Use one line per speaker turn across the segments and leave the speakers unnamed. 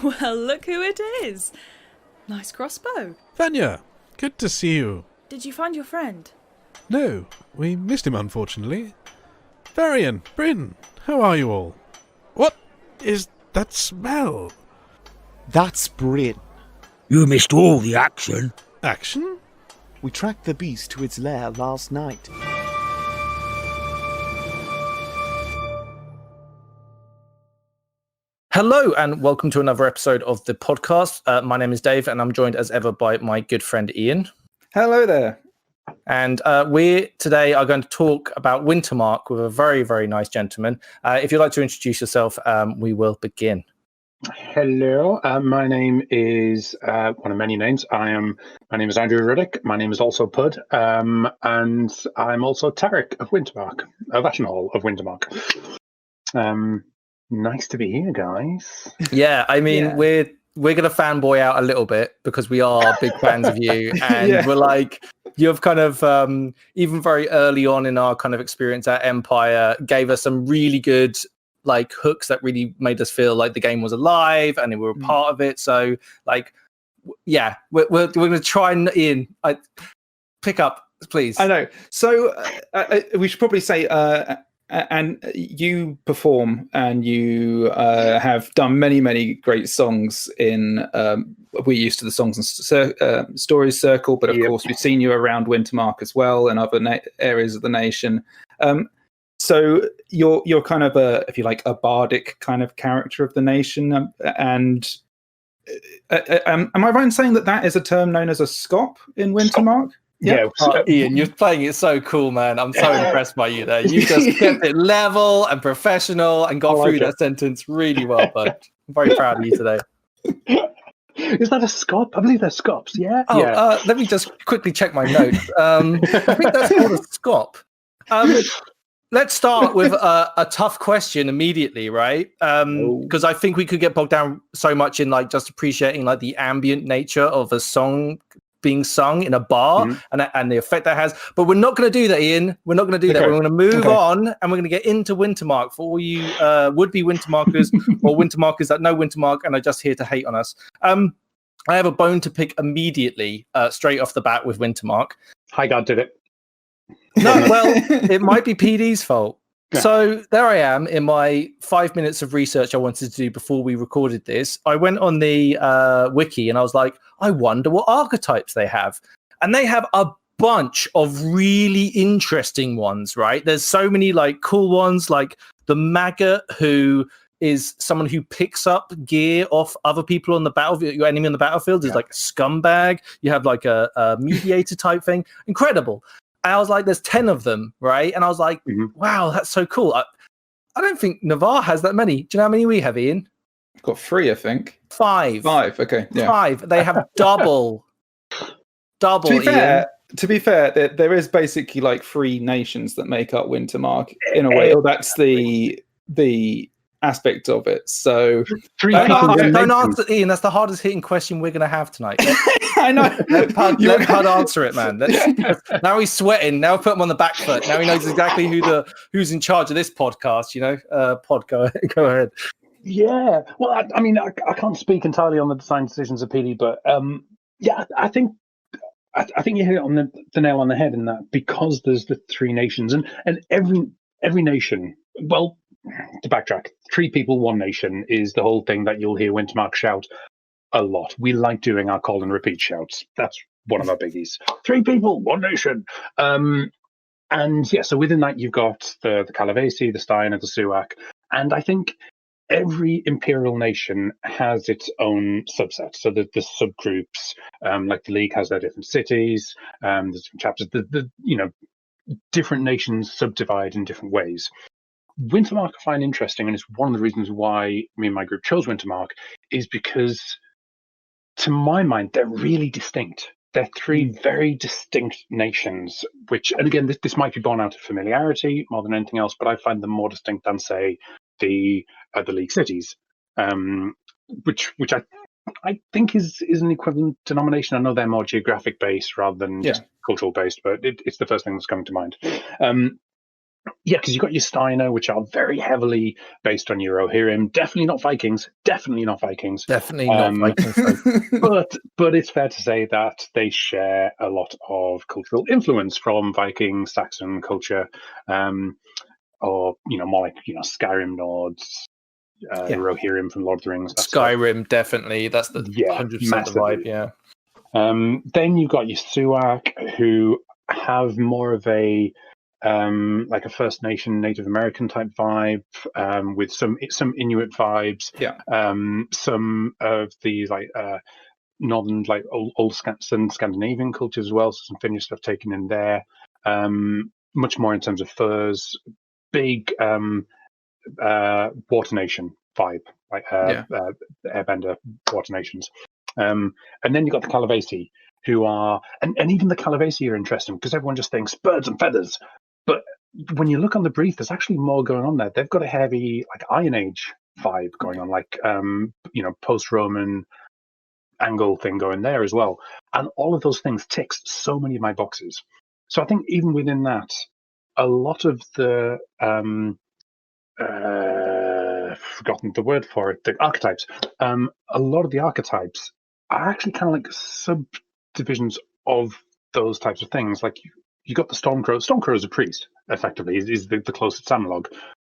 Well, look who it is. Nice crossbow.
Vanya, good to see you.
Did you find your friend?
No, we missed him unfortunately. Varian, Bryn, how are you all? What is that smell?
That's Bryn.
You missed all the action.
Action?
We tracked the beast to its lair last night.
Hello and welcome to another episode of the podcast. My name is Dave and I'm joined as ever by my good friend Ian.
Hello there.
And we today are going to talk about Wintermark with a very, very nice gentleman. If you'd like to introduce yourself, we will begin.
Hello, my name is one of many names. My name is Andrew Ruddick. My name is also Pud, and I'm also Tarek of Wintermark, Ashenhall of Wintermark. Nice to be here, guys.
Yeah, I mean, we're going to fanboy out a little bit because we are big fans of you, and we're like, you've kind of even very early on in our kind of experience at Empire gave us some really good like hooks that really made us feel like the game was alive and we were a part of it. So like, yeah, we're going to try and Ian, pick up, please.
I know. So we should probably say, and you perform and you have done many, many great songs in, we're used to the Songs and Stories Circle, but of course we've seen you around Wintermark as well and other areas of the nation. So you're kind of if you like, a bardic kind of character of the nation. And am I right in saying that is a term known as a scop in Wintermark?
Yeah.
Ian, you're playing it so cool, man. I'm so impressed by you there. You just kept it level and professional and got through that sentence really well, bud. I'm very proud of you today.
Is that a scop? I believe they're scops, yeah?
Let me just quickly check my notes. I think that's called a scop. Let's start with a tough question immediately, right? Because I think we could get bogged down so much in like just appreciating like the ambient nature of a song being sung in a bar and the effect that has. But we're not going to do that, Ian. We're not going to do that. We're going to move on and we're going to get into Wintermark for all you would-be Wintermarkers or Wintermarkers that know Wintermark and are just here to hate on us. I have a bone to pick immediately, straight off the bat with Wintermark.
Hi, God did it.
No, well, it might be PD's fault. Yeah. So there I am in my 5 minutes of research I wanted to do before we recorded this. I went on the wiki and I was like, I wonder what archetypes they have. And they have a bunch of really interesting ones, right? There's so many like cool ones, like the maggot, who is someone who picks up gear off other people on the battlefield. Your enemy on the battlefield is like a scumbag. You have like a mediator type thing. Incredible. And I was like, there's 10 of them, right? And I was like, wow, that's so cool. I don't think Navarre has that many. Do you know how many we have, Ian?
I've got 3, I think.
5.
5, okay. Yeah.
5. They have double.
To be fair, there is basically like 3 nations that make up Wintermark in a way. Or that's the aspect of it. So
don't answer, Ian. That's the hardest hitting question we're going to have tonight.
I know.
Let Pud answer it, man. Now he's sweating. Now put him on the back foot. Now he knows exactly who's in charge of this podcast. You know, Pod, go ahead.
Yeah. Well, I mean, I can't speak entirely on the design decisions of PD, but I think you hit it on the nail on the head in that, because there's the 3 nations and every nation. Well, to backtrack, 3 people, 1 nation is the whole thing that you'll hear Wintermark shout a lot. We like doing our call and repeat shouts. That's one of our biggies. 3 people, 1 nation. And yeah, so within that you've got the Calavesi, the Stein, and the Suak. And I think every imperial nation has its own subset. So the subgroups, like the League has their different cities, there's different chapters. The different nations subdivide in different ways. Wintermark I find interesting, and it's one of the reasons why me and my group chose Wintermark, is because, to my mind, they're really distinct. They're 3 very distinct nations, which, and again, this might be born out of familiarity more than anything else, but I find them more distinct than, say, the League cities, which I think is an equivalent denomination. I know they're more geographic based rather than just cultural based, but it's the first thing that's coming to mind. Yeah, because you've got your Steiner, which are very heavily based on your Rohirrim. Definitely not Vikings. Definitely not Vikings.
Definitely not Viking folk.
But it's fair to say that they share a lot of cultural influence from Viking, Saxon culture, or more like Skyrim Nords, Rohirrim from Lord of the Rings. that stuff.
Skyrim, definitely. That's the 100% the
massively.
vibe. Yeah.
Then you've got your Suak, who have more of a like a First Nation Native American type vibe, with some Inuit vibes.
Yeah.
Some of the northern, like old Scandinavian cultures as well. So some Finnish stuff taken in there. Much more in terms of furs. Big Water Nation vibe, like Airbender Water Nations. And then you've got the Calavesi, who are, and even the Calavesi are interesting because everyone just thinks birds and feathers. But when you look on the brief, there's actually more going on there. They've got a heavy Iron Age vibe going on, post-Roman angle thing going there as well. And all of those things ticks so many of my boxes. So I think even within that, a lot of the forgotten the word for it, the archetypes. A lot of the archetypes are actually kind of like subdivisions of those types of things. Like you got the Stormcrow. Stormcrow is a priest, effectively, is the closest analog.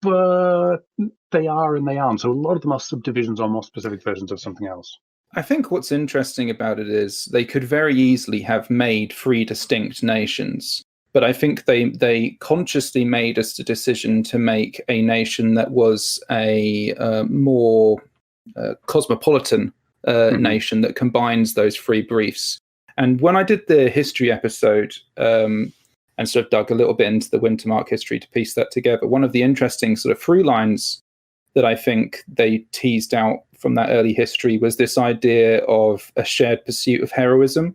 But they are and they aren't. So a lot of them are subdivisions or more specific versions of something else.
I think what's interesting about it is they could very easily have made 3 distinct nations. But I think they consciously made us the decision to make a nation that was a more cosmopolitan nation that combines those 3 briefs. And when I did the history episode and sort of dug a little bit into the Wintermark history to piece that together, one of the interesting sort of through lines that I think they teased out from that early history was this idea of a shared pursuit of heroism,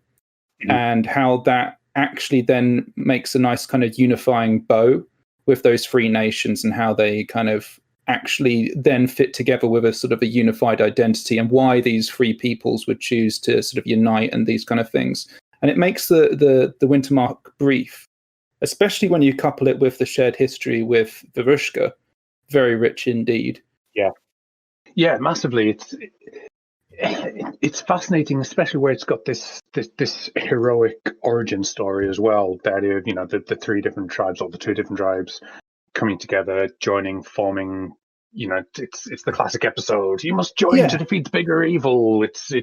and how that actually then makes a nice kind of unifying bow with those 3 nations, and how they kind of actually then fit together with a sort of a unified identity, and why these 3 peoples would choose to sort of unite and these kind of things. And it makes the Wintermark brief, especially when you couple it with the shared history with Varushka, very rich indeed.
Yeah, massively. It's fascinating, especially where it's got this heroic origin story as well. The idea of the 3 different tribes, or the 2 different tribes coming together, joining, forming. It's the classic episode. You must join to defeat the bigger evil. It's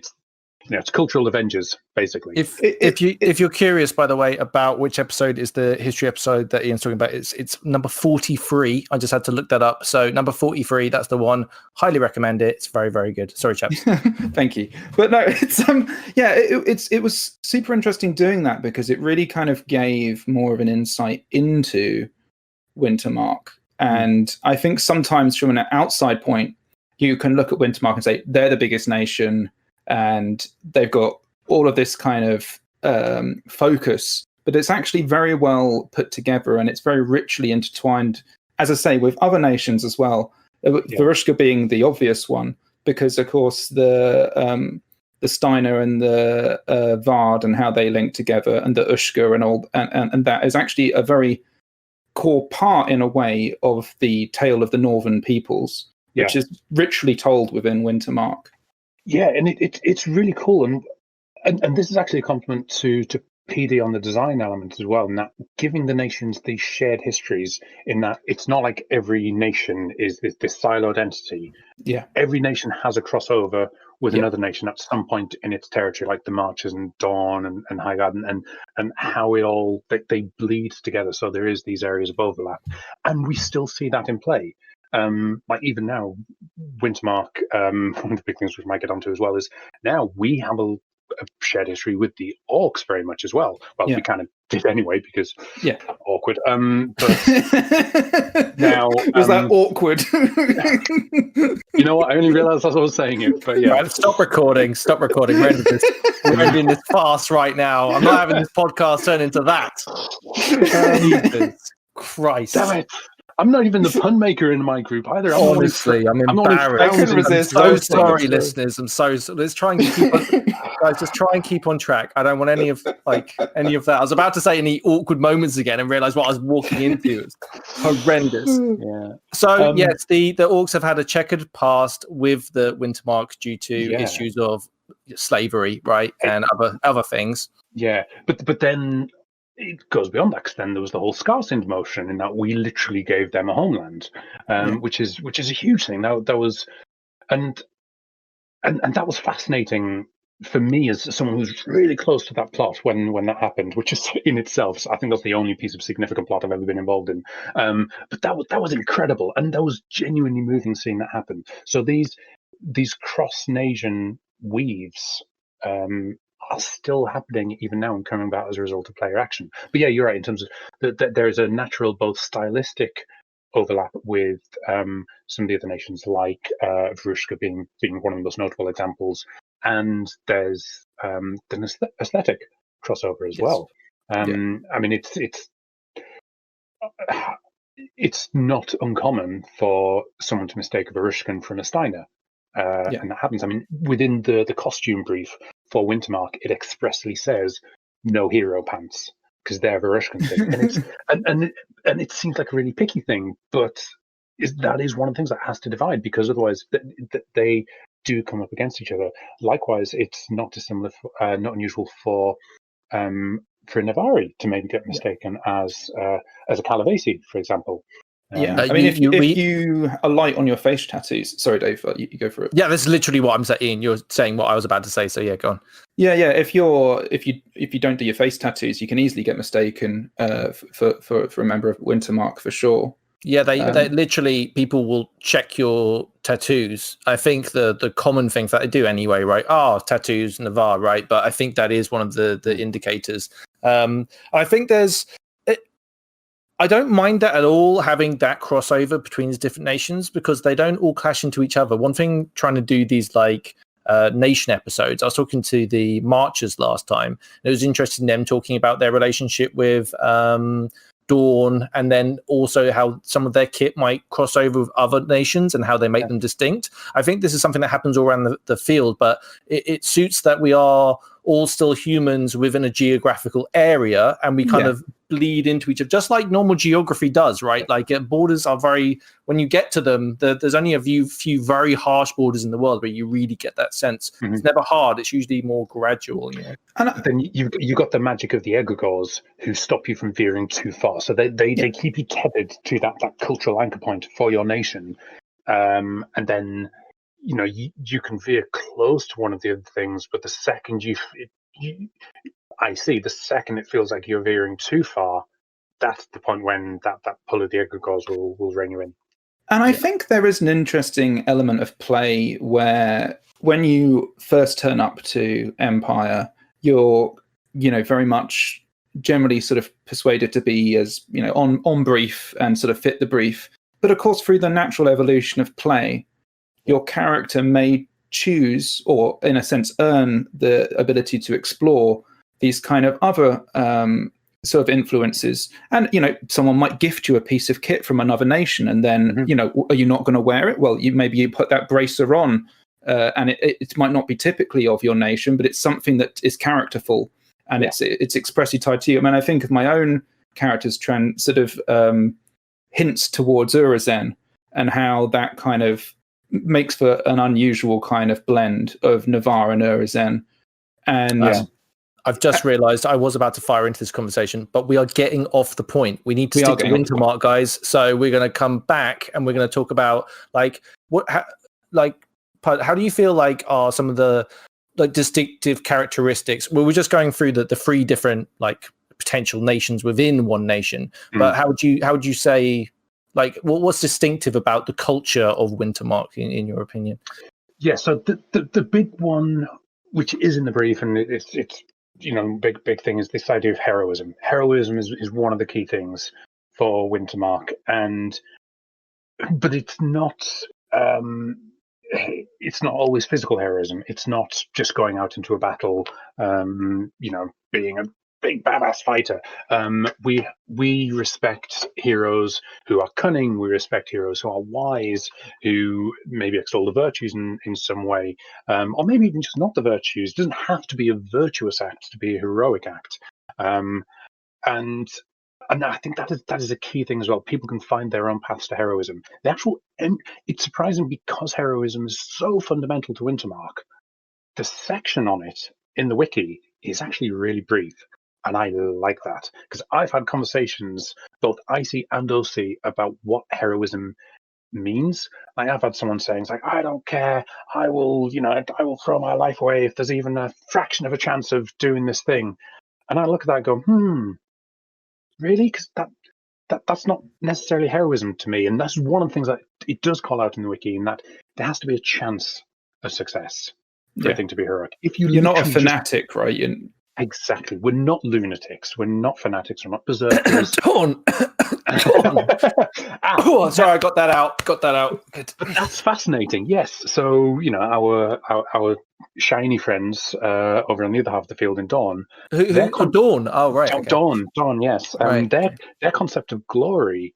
cultural Avengers, basically.
If you're curious, by the way, about which episode is the history episode that Ian's talking about, it's number 43. I just had to look that up. So number 43, that's the one. Highly recommend it. It's very, very good. Sorry, chaps.
Thank you. But no, it was super interesting doing that, because it really kind of gave more of an insight into Wintermark. And I think sometimes from an outside point, you can look at Wintermark and say they're the biggest nation, and they've got all of this kind of focus, but it's actually very well put together, and it's very richly intertwined, as I say, with other nations as well. Varushka being the obvious one, because of course the Steiner and the Vard and how they link together, and the Ushka and all, and that is actually a very core part, in a way, of the tale of the Northern peoples, which is richly told within Wintermark.
Yeah, and it's really cool, and this is actually a compliment to PD on the design element as well, and that giving the nations these shared histories, in that it's not like every nation is this siloed entity.
Yeah,
every nation has a crossover with another nation at some point in its territory, like the Marches and Dawn and Highgarden, and how it all they bleed together. So there is these areas of overlap, and we still see that in play. Like even now, Wintermark, one of the big things we might get onto as well is now we have a shared history with the orcs very much as well. Well, we kind of did anyway, because awkward. But now
was that awkward?
You know what? I only realised as I was saying it. But yeah,
right, stop recording. We're ending this farce right now. I'm not having this podcast turn into that. Jesus Christ!
Damn it! I'm not even the pun maker in my group either.
Honestly, I'm embarrassed.
I couldn't resist.
I'm
I
so
was thinking
sorry,
of it.
listeners. I'm so let's try and keep on, guys. Just try and keep on track. I don't want any of that. I was about to say any awkward moments again and realize what I was walking into. It's horrendous.
Yeah.
So yes, the orcs have had a checkered past with the Wintermark due to
Yeah.
issues of slavery, right, and other things.
Yeah, but then it goes beyond that, because then there was the whole Scarsind motion, in that we literally gave them a homeland, which is a huge thing. That was and that was fascinating for me as someone who's really close to that plot when that happened, which is in itself, I think that's the only piece of significant plot I've ever been involved in. But that was incredible, and that was genuinely moving seeing that happen. So these cross-nation weaves are still happening even now and coming about as a result of player action. But yeah, you're right in terms of that there's a natural both stylistic overlap with some of the other nations, like Varushka being one of the most notable examples, and there's an aesthetic crossover as well. I mean, it's not uncommon for someone to mistake a Varushkan from a Steiner. And that happens. I mean, within the costume brief for Wintermark, it expressly says no hero pants, because they're Varushkan things. And it seems like a really picky thing, but that is one of the things that has to divide, because otherwise they do come up against each other. Likewise, it's not dissimilar, not unusual for Navari to maybe get mistaken as a Calavesi, for example.
I mean, if you are light on your face tattoos, sorry, Dave, you go for it.
Yeah, that's literally what I'm saying. You're saying what I was about to say, so yeah, go on.
Yeah. If you don't do your face tattoos, you can easily get mistaken for a member of Wintermark for sure.
Yeah, they literally, people will check your tattoos. I think the common thing that they do anyway, right? Tattoos, Navarre, right? But I think that is one of the indicators. I think I don't mind that at all, having that crossover between these different nations, because they don't all clash into each other. One thing trying to do these nation episodes, I was talking to the Marchers last time, and it was interesting them talking about their relationship with Dawn, and then also how some of their kit might cross over with other nations and how they make them distinct. I think this is something that happens all around the field, but it suits that we are all still humans within a geographical area, and we kind of bleed into each other, just like normal geography does, right? Like borders are when you get to them, there's only a few very harsh borders in the world where you really get that sense. Mm-hmm. It's never hard, it's usually more gradual, you know.
And then you got the magic of the egregores, who stop you from veering too far, so they keep you tethered to that cultural anchor point for your nation, and then you can veer close to one of the other things, but the second the second it feels like you're veering too far, that's the point when that pull of the egregores will rein you in.
And I think there is an interesting element of play where, when you first turn up to Empire, you're very much generally sort of persuaded to be as on brief and sort of fit the brief. But of course, through the natural evolution of play, your character may choose, or in a sense earn, the ability to explore these kind of other sort of influences. And someone might gift you a piece of kit from another nation, and then are you not going to wear it? Well, you put that bracer on, and it might not be typically of your nation, but it's something that is characterful, and it's expressly tied to you. I mean, I think of my own character's sort of hints towards Urizen, and how that kind of makes for an unusual kind of blend of Navarre and Urizen. And
I've just realised I was about to fire into this conversation, but we are getting off the point. We need to stick to Wintermark, guys. So we're going to come back and we're going to talk about how do you feel like are some of the distinctive characteristics? Well, we're just going through the three different potential nations within one nation, but how would you say, what's distinctive about the culture of Wintermark in your opinion?
Yeah, so the big one, which is in the brief, and it's big thing, is this idea of heroism. Heroism is one of the key things for Wintermark, but it's not always physical heroism. It's not just going out into a battle, being big badass fighter. We respect heroes who are cunning. We respect heroes who are wise, who maybe extol the virtues in some way, or maybe even just not the virtues. It doesn't have to be a virtuous act to be a heroic act. And I think that is a key thing as well. People can find their own paths to heroism. It's surprising because heroism is so fundamental to Wintermark. The section on it in the wiki is actually really brief, and I like that because I've had conversations, both IC and OC, about what heroism means. I have had someone saying, like, I don't care, I will throw my life away if there's even a fraction of a chance of doing this thing. And I look at that and go, really? Because that's not necessarily heroism to me. And that's one of the things that it does call out in the wiki, in that there has to be a chance of success for a thing to be heroic. If
You're not a fanatic, right?
Exactly. We're not lunatics. We're not fanatics. We're not berserkers.
Dawn. Oh, sorry, I got that out. Good.
That's fascinating. Yes. So our shiny friends over on the other half of the field in Dawn.
Dawn. Oh, right. Okay.
Dawn. Yes.
Right.
Their concept of glory.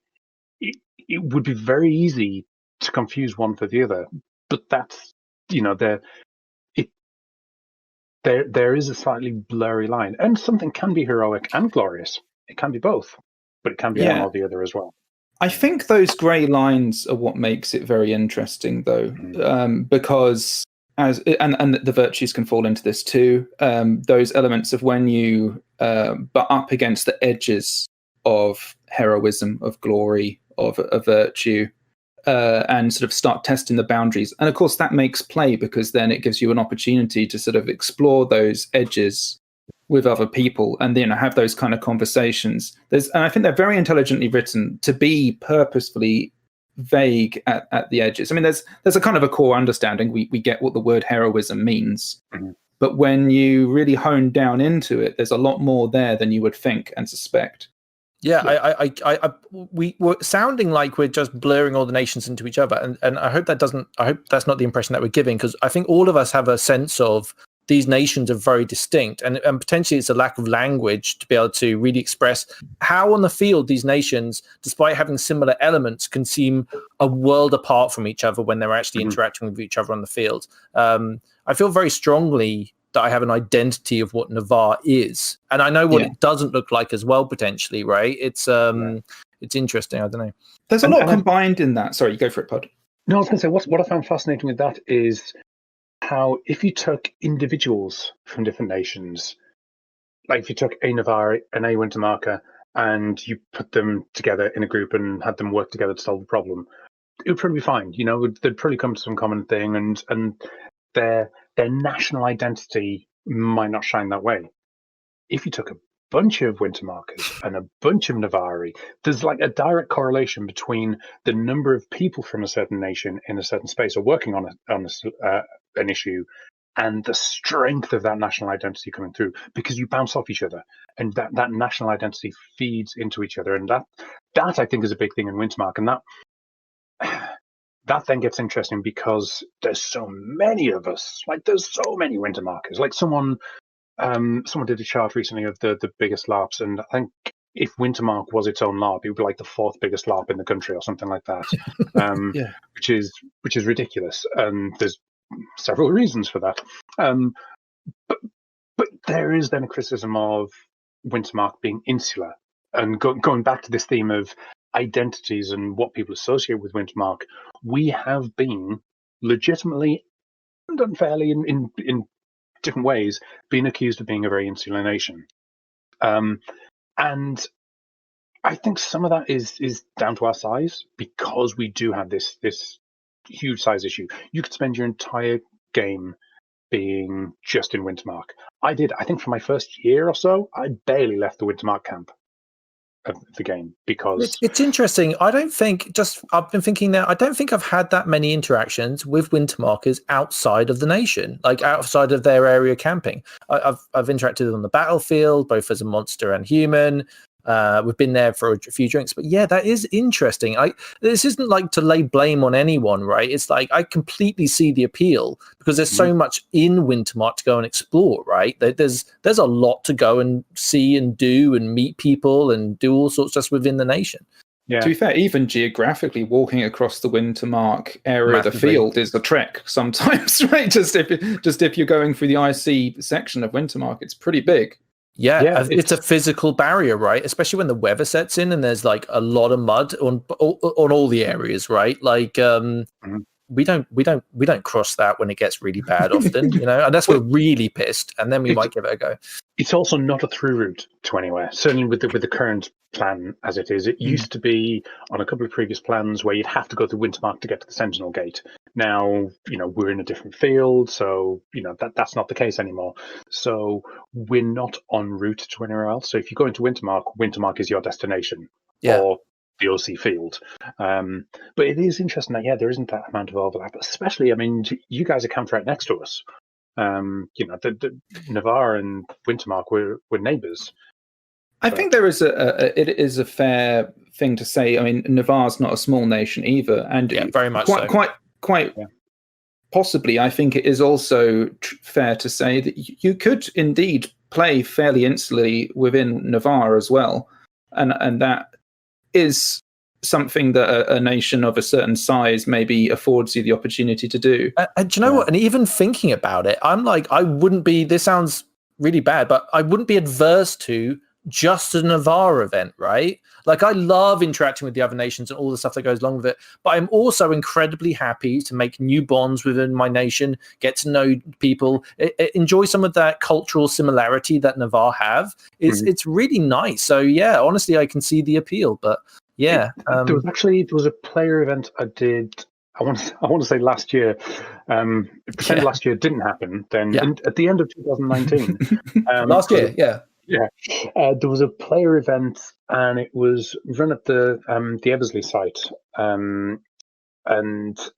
It would be very easy to confuse one for the other, but that's there is a slightly blurry line, and something can be heroic and glorious. It can be both, but it can be one or the other as well.
I think those grey lines are what makes it very interesting, though, because and the virtues can fall into this too. Those elements of when you butt up against the edges of heroism, of glory, of a virtue, and sort of start testing the boundaries. And of course, that makes play, because then it gives you an opportunity to sort of explore those edges with other people and have those kind of conversations. And I think they're very intelligently written to be purposefully vague at the edges. I mean, there's a kind of a core understanding. We get what the word heroism means. Mm-hmm. But when you really hone down into it, there's a lot more there than you would think and suspect.
Yeah, we were sounding like we're just blurring all the nations into each other, and I hope that's not the impression that we're giving, because I think all of us have a sense of these nations are very distinct, and potentially it's a lack of language to be able to really express how on the field these nations, despite having similar elements, can seem a world apart from each other when they're actually interacting with each other on the field. I feel very strongly that I have an identity of what Navarre is, and I know what it doesn't look like as well, potentially, right? It's interesting. I don't know.
There's a lot combined in that. Sorry, you go for it, Pod.
No, I was going to say, what I found fascinating with that is how, if you took individuals from different nations, like if you took a Navarre and a Wintermarker and you put them together in a group and had them work together to solve the problem, it would probably be fine. They'd probably come to some common thing, and their national identity might not shine that way. If you took a bunch of Wintermarkers and a bunch of Navarre, there's like a direct correlation between the number of people from a certain nation in a certain space or working on an issue and the strength of that national identity coming through, because you bounce off each other, and that national identity feeds into each other. And that I think is a big thing in Wintermark, and that then gets interesting because there's so many of us. Like, there's so many Wintermarkers. Like, someone did a chart recently of the biggest LARPs, and I think if Wintermark was its own LARP, it would be like the 4th biggest LARP in the country or something like that. Which is ridiculous, and there's several reasons for that. But there is then a criticism of Wintermark being insular, and going back to this theme of identities and what people associate with Wintermark. We have been legitimately and unfairly in different ways been accused of being a very insular nation. And I think some of that is down to our size, because we do have this huge size issue. You could spend your entire game being just in Wintermark. I think for my first year or so, I barely left the Wintermark camp of the game, because
it's interesting. I've been thinking now, I don't think I've had that many interactions with Wintermarkers outside of the nation, like outside of their area camping. I've interacted with them on the battlefield, both as a monster and human. We've been there for a few drinks, but yeah, that is interesting. This isn't like to lay blame on anyone, right? It's like I completely see the appeal because there's so much in Wintermark to go and explore, right? There's a lot to go and see and do and meet people and do all sorts just within the nation.
Yeah.
To be fair, even geographically, walking across the Wintermark area of the
Massively.
field is a trek sometimes, right? Just if you're going through the IC section of Wintermark, it's pretty big.
Yeah, it's a physical barrier, right? Especially when the weather sets in and there's like a lot of mud on all the areas, right? Like we don't cross that when it gets really bad often, unless we're really pissed, and then we might give it a go.
It's also not a through route to anywhere. Certainly with the current plan as it is. It used to be on a couple of previous plans where you'd have to go through Wintermark to get to the Sentinel Gate. Now, we're in a different field, so that's not the case anymore. So we're not en route to anywhere else. So if you go into Wintermark is your destination, or the OC field. But it is interesting that there isn't that amount of overlap. Especially, you guys are camped right next to us. The Navarre and Wintermark were neighbours.
I think there is it is a fair thing to say. I mean, Navarre's not a small nation either, and
very much
quite possibly. I think it is also fair to say that you could indeed play fairly insularly within Navarre as well, and that is something that a nation of a certain size maybe affords you the opportunity to do.
And do you know what? And even thinking about it, I'm like, I wouldn't be. This sounds really bad, but I wouldn't be adverse to just a Navarre event, right? Like, I love interacting with the other nations and all the stuff that goes along with it, but I'm also incredibly happy to make new bonds within my nation, get to know people, enjoy some of that cultural similarity that Navarre have. It's really nice. So yeah, honestly, I can see the appeal, but yeah.
There was a player event I did. I want to say last year. Pretend last year didn't happen. Then at the end of 2019,
last year,
there was a player event, and it was run at the Eversley site, and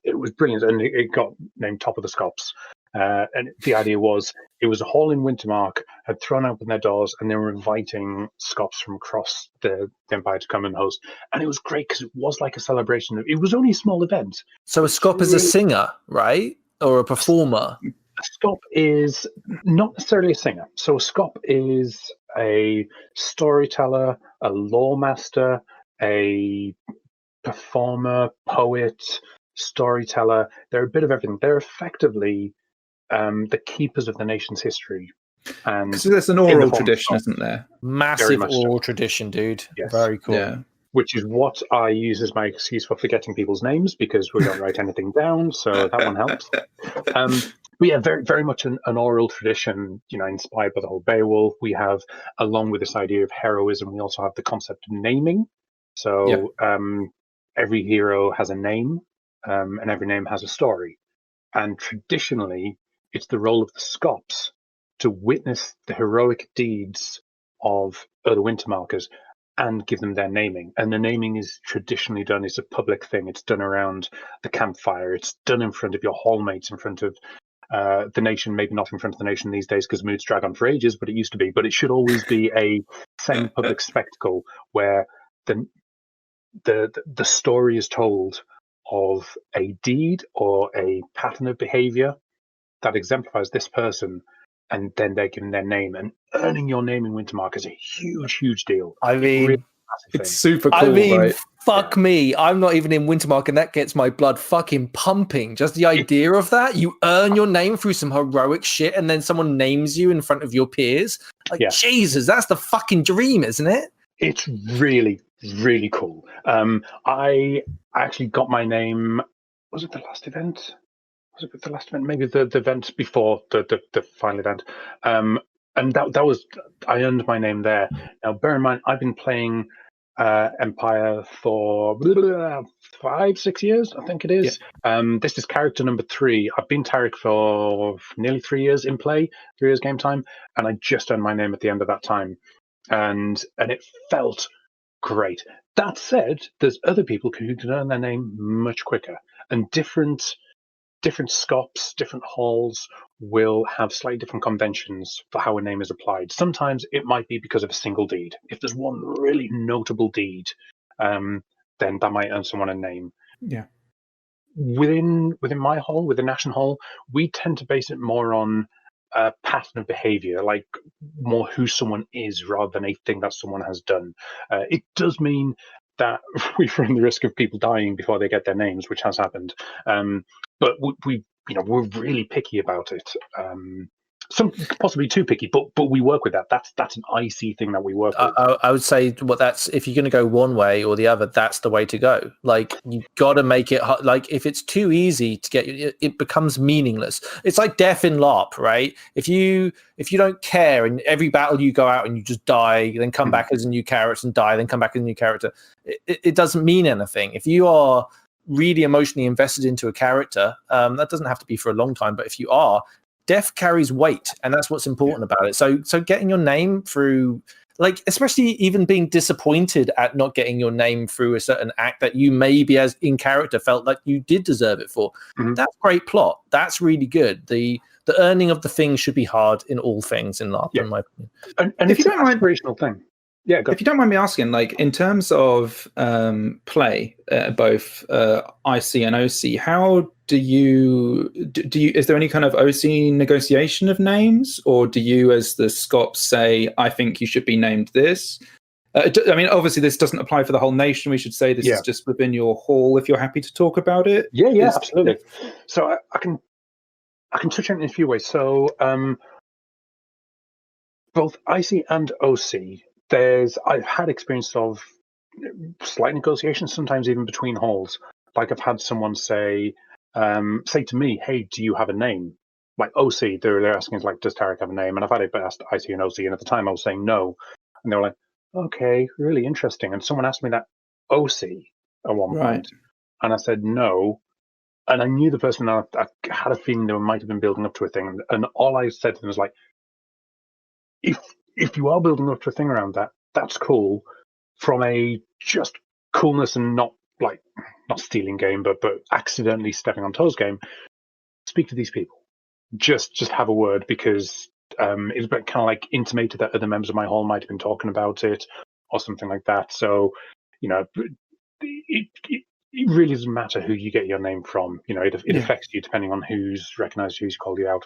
it was brilliant, and it got named Top of the Scops. And the idea was it was a hall in Wintermark had thrown open their doors, and they were inviting Scops from across the Empire to come and host, and it was great because it was like a celebration. It was only a small event.
So a Scop is a singer, right, or a performer?
A Scop is not necessarily a singer. So a Scop is a storyteller, a lawmaster, a performer, poet, storyteller. They're a bit of everything. They're effectively the keepers of the nation's history. And
so there's an oral tradition, isn't there?
Massive oral tradition, dude. Yes. Very cool.
Yeah.
Which is what I use as my excuse for forgetting people's names, because we don't write anything down, so that one helps. But yeah, very, very much an oral tradition, inspired by the whole Beowulf. We have, along with this idea of heroism, we also have the concept of naming. So every hero has a name, and every name has a story. And traditionally, it's the role of the Scops to witness the heroic deeds of other Wintermarkers and give them their naming. And the naming is traditionally done, it's a public thing. It's done around the campfire. It's done in front of your hallmates, in front of the nation, maybe not in front of the nation these days because moods drag on for ages, but it used to be. But it should always be a semi-public spectacle where the story is told of a deed or a pattern of behavior that exemplifies this person, and then they're given their name. And earning your name in Wintermark is a huge, huge deal.
I mean,
it's super cool. Right?
Fuck me. I'm not even in Wintermark, and that gets my blood fucking pumping. Just the idea of that. You earn your name through some heroic shit, and then someone names you in front of your peers. Like, Jesus, that's the fucking dream, isn't it?
It's really, really cool. I actually got my name. Was it the last event? Maybe the event before the final event. And that was, I earned my name there. Now, bear in mind, I've been playing Empire for 5-6 years, I think it is. This is character number 3. I've been Tarek for nearly 3 years in play, 3 years game time, and I just earned my name at the end of that time. And it felt great. That said, there's other people who can earn their name much quicker, and different different scops, different halls will have slightly different conventions for how a name is applied. Sometimes it might be because of a single deed. If there's one really notable deed, then that might earn someone a name.
Yeah.
Within my hall, within National Hall, we tend to base it more on a pattern of behavior, like more who someone is rather than a thing that someone has done. It does mean that we run the risk of people dying before they get their names, which has happened. But we're really picky about it. Some possibly too picky, but we work with that. That's an icy thing that we work with.
I would say that's if you're going to go one way or the other, that's the way to go. Like you got to make it like if it's too easy to get, it becomes meaningless. It's like death in LARP, right? If you don't care and every battle you go out and you just die, then come back as a new character and die, then come back as a new character, it doesn't mean anything. If you are really emotionally invested into a character, that doesn't have to be for a long time, but if you are, death carries weight, and that's what's important about it. So getting your name through, like, especially even being disappointed at not getting your name through a certain act that you maybe as in character felt like you did deserve it for. That's great plot. That's really good. The earning of the thing should be hard in all things in LARP, in my opinion.
And if you don't mind, aspirational thing. Yeah,
if you don't mind me asking, like in terms of play, both IC and OC, how do you is there any kind of OC negotiation of names, or do you as the Scops say, I think you should be named this? I mean, obviously this doesn't apply for the whole nation. We should say this is just within your hall if you're happy to talk about it.
Yeah, absolutely. So I can touch on it in a few ways. So both IC and OC, I've had experience of slight negotiations, sometimes even between halls. Like I've had someone say to me, "Hey, do you have a name?" Like OC, they're asking, like, "Does Tarek have a name?" And I've had it asked IC and OC, and at the time I was saying no, and they were like, "Okay, really interesting." And someone asked me that OC at one point, and I said no, and I knew the person. I had a feeling they might have been building up to a thing, and all I said to them was like, If you are building up to a thing around that, that's cool. From a just coolness and not stealing game, but accidentally stepping on toes game, speak to these people. Just have a word, because it was kind of like intimated that other members of my hall might have been talking about it or something like that. So, it really doesn't matter who you get your name from. It affects you depending on who's recognized, who's called you out.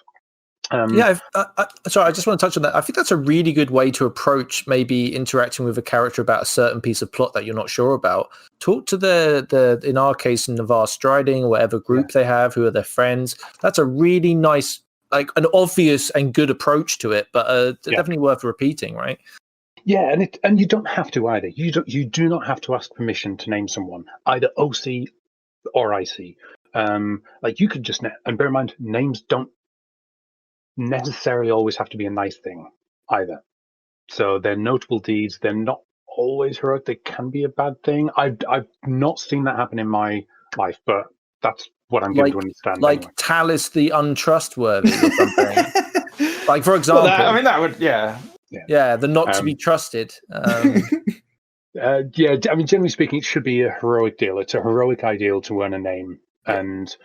Sorry, I just want to touch on that. I think that's a really good way to approach maybe interacting with a character about a certain piece of plot that you're not sure about. Talk to the in our case, in Navarre Striding or whatever group they have, who are their friends. That's a really nice, like an obvious and good approach to it, but definitely worth repeating, right?
Yeah, and you don't have to either. You do not have to ask permission to name someone, either OC or IC. Like you could just and bear in mind, names don't necessarily always have to be a nice thing either. So they're notable deeds. They're not always heroic. They can be a bad thing. I've not seen that happen in my life, but that's what I'm given to understand.
Like
anyway.
Talus the Untrustworthy or something. Like, for example,
that would
the not to be trusted.
Generally speaking, it should be a heroic deal. It's a heroic ideal to earn a name, and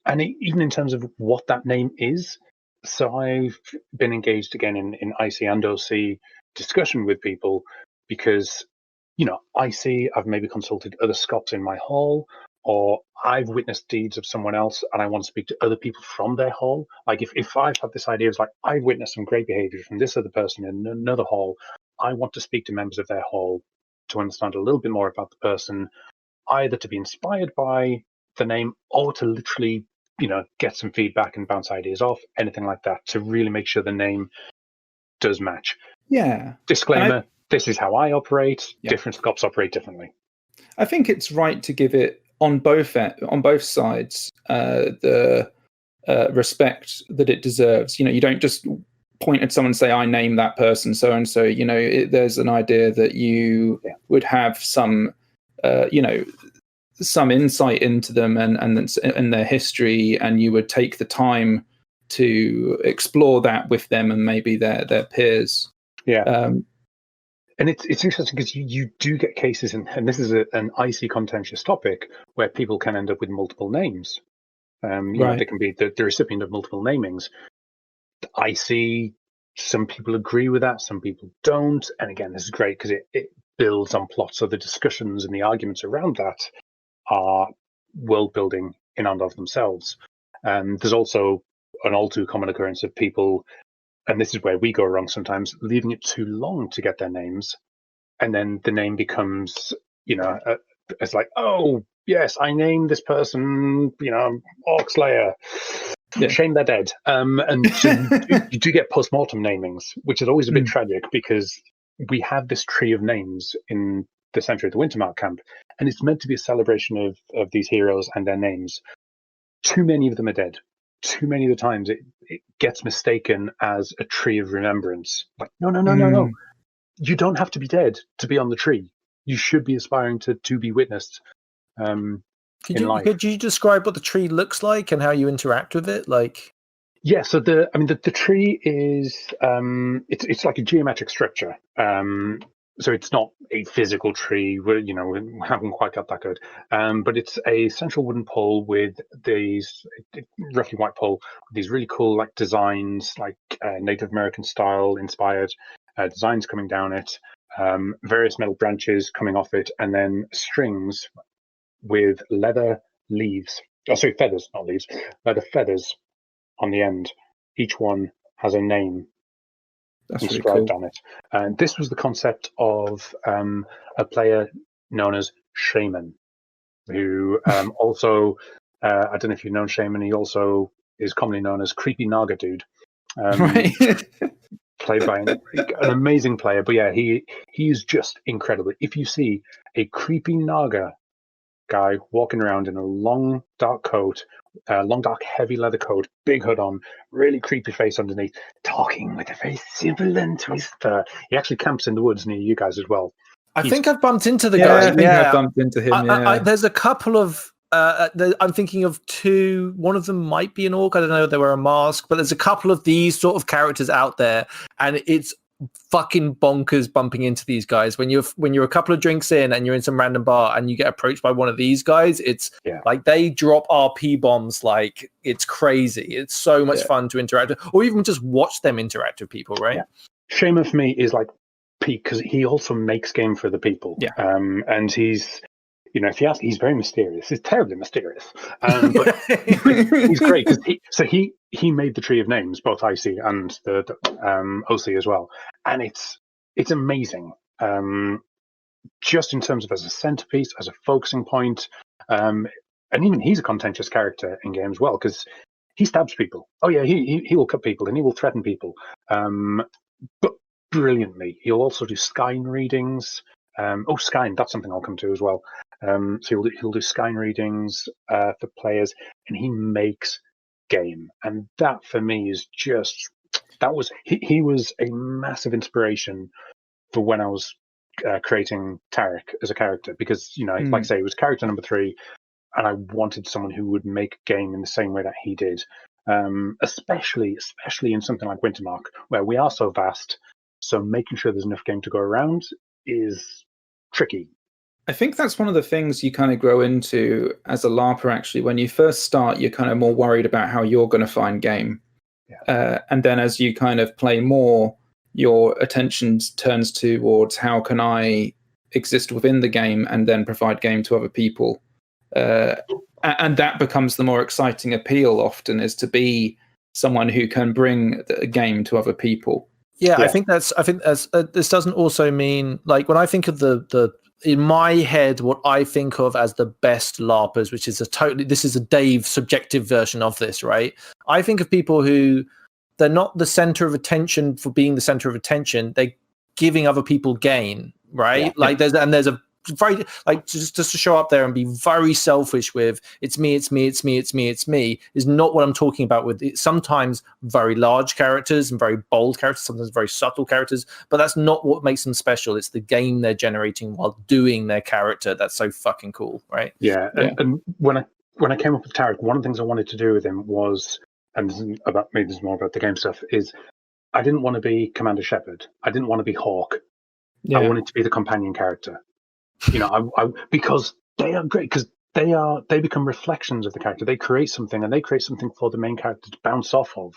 and even in terms of what that name is. So I've been engaged again in IC and OC discussion with people because, IC, I've maybe consulted other Scops in my hall, or I've witnessed deeds of someone else and I want to speak to other people from their hall. Like if I've had this idea of like, I've witnessed some great behavior from this other person in another hall, I want to speak to members of their hall to understand a little bit more about the person, either to be inspired by the name or to literally get some feedback and bounce ideas off, anything like that, to really make sure the name does match.
Yeah.
Disclaimer, this is how I operate. Different Scops operate differently.
I think it's right to give it on both sides the respect that it deserves. You don't just point at someone and say, I name that person so and so. There's an idea that you would have some some insight into them and their history, and you would take the time to explore that with them and maybe their peers.
And it's interesting because you do get cases, and this is an icy contentious topic, where people can end up with multiple names. They can be the recipient of multiple namings. I see some people agree with that, some people don't. And again, this is great because it builds on plot. So the discussions and the arguments around that are world building in and of themselves. There's also an all too common occurrence of people, and this is where we go wrong sometimes, leaving it too long to get their names. And then the name becomes, it's like, oh, yes, I named this person, Orc Slayer. Yeah. Shame they're dead. And so you do get post-mortem namings, which is always a bit tragic because we have this tree of names in the center of the Wintermark camp, and it's meant to be a celebration of these heroes and their names. Too many of them are dead. Too many of the times it gets mistaken as a tree of remembrance. Like, no. You don't have to be dead to be on the tree. You should be aspiring to be witnessed.
Could you describe what the tree looks like and how you interact with it?
Yeah, so the tree is it's like a geometric structure. So it's not a physical tree. We haven't quite got that good. But it's a central wooden pole with these roughly white pole with these really cool designs, Native American style inspired designs coming down it. Various metal branches coming off it, and then strings with leather leaves. Oh, sorry, feathers, not leaves. Leather feathers on the end. Each one has a name inscribed on it. And this was the concept of a player known as Shaman, who also, I don't know if you've known Shaman, he also is commonly known as Creepy Naga Dude.
Right.
Played by an amazing player. But yeah, he is just incredible. If you see a creepy Naga guy walking around in a long dark coat, long dark heavy leather coat, big hood on, really creepy face underneath, talking with a very sibilant whisper. He actually camps in the woods near you guys as well.
I think I've bumped into the guy.
I think I've bumped into him.
There's a couple of. I'm thinking of two. One of them might be an orc. I don't know if they wear a mask, but there's a couple of these sort of characters out there, and it's fucking bonkers bumping into these guys. When you're a couple of drinks in and you're in some random bar and you get approached by one of these guys, it's like they drop RP bombs like it's crazy. It's so much fun to interact with, or even just watch them interact with people, right? Yeah.
Shaman for me is like peak because he also makes game for the people. Yeah. And he's, if you ask, he's very mysterious. He's terribly mysterious. But he's great because he made the tree of names, both IC and the OC as well, and it's amazing. Just in terms of as a centerpiece, as a focusing point, and even he's a contentious character in game as well because he stabs people. Oh yeah, he will cut people and he will threaten people, but brilliantly. He'll also do Skyne readings. Skyne, that's something I'll come to as well. So he'll do Skyne readings for players, and he makes game. And that for me is just he was a massive inspiration for when I was creating Tarek as a character because like I say, he was character number 3, and I wanted someone who would make game in the same way that he did. Especially in something like Wintermark, where we are so vast. So making sure there's enough game to go around is tricky.
I think that's one of the things you kind of grow into as a LARPer, actually. When you first start, you're kind of more worried about how you're going to find game. Yeah. And then as you kind of play more, your attention turns towards how can I exist within the game and then provide game to other people. And that becomes the more exciting appeal often, is to be someone who can bring the game to other people.
Yeah. I think that's this doesn't also mean, like, when I think of the in my head, what I think of as the best LARPers, which is this is a Dave subjective version of this, right? I think of people who they're not the center of attention for being the center of attention. They're giving other people gain, right? Yeah. Like there's a very, like, just to show up there and be very selfish with it's me is not what I'm talking about with sometimes very large characters and very bold characters, sometimes very subtle characters, but that's not what makes them special. It's the game they're generating while doing their character that's so fucking cool, right?
Yeah. And when I came up with Tarek, one of the things I wanted to do with him was, and this is more about the game stuff, is I didn't want to be Commander Shepard. I didn't want to be Hawk. I want it to be the companion character. Because they are great, because they become reflections of the character. They create something, and they create something for the main character to bounce off of,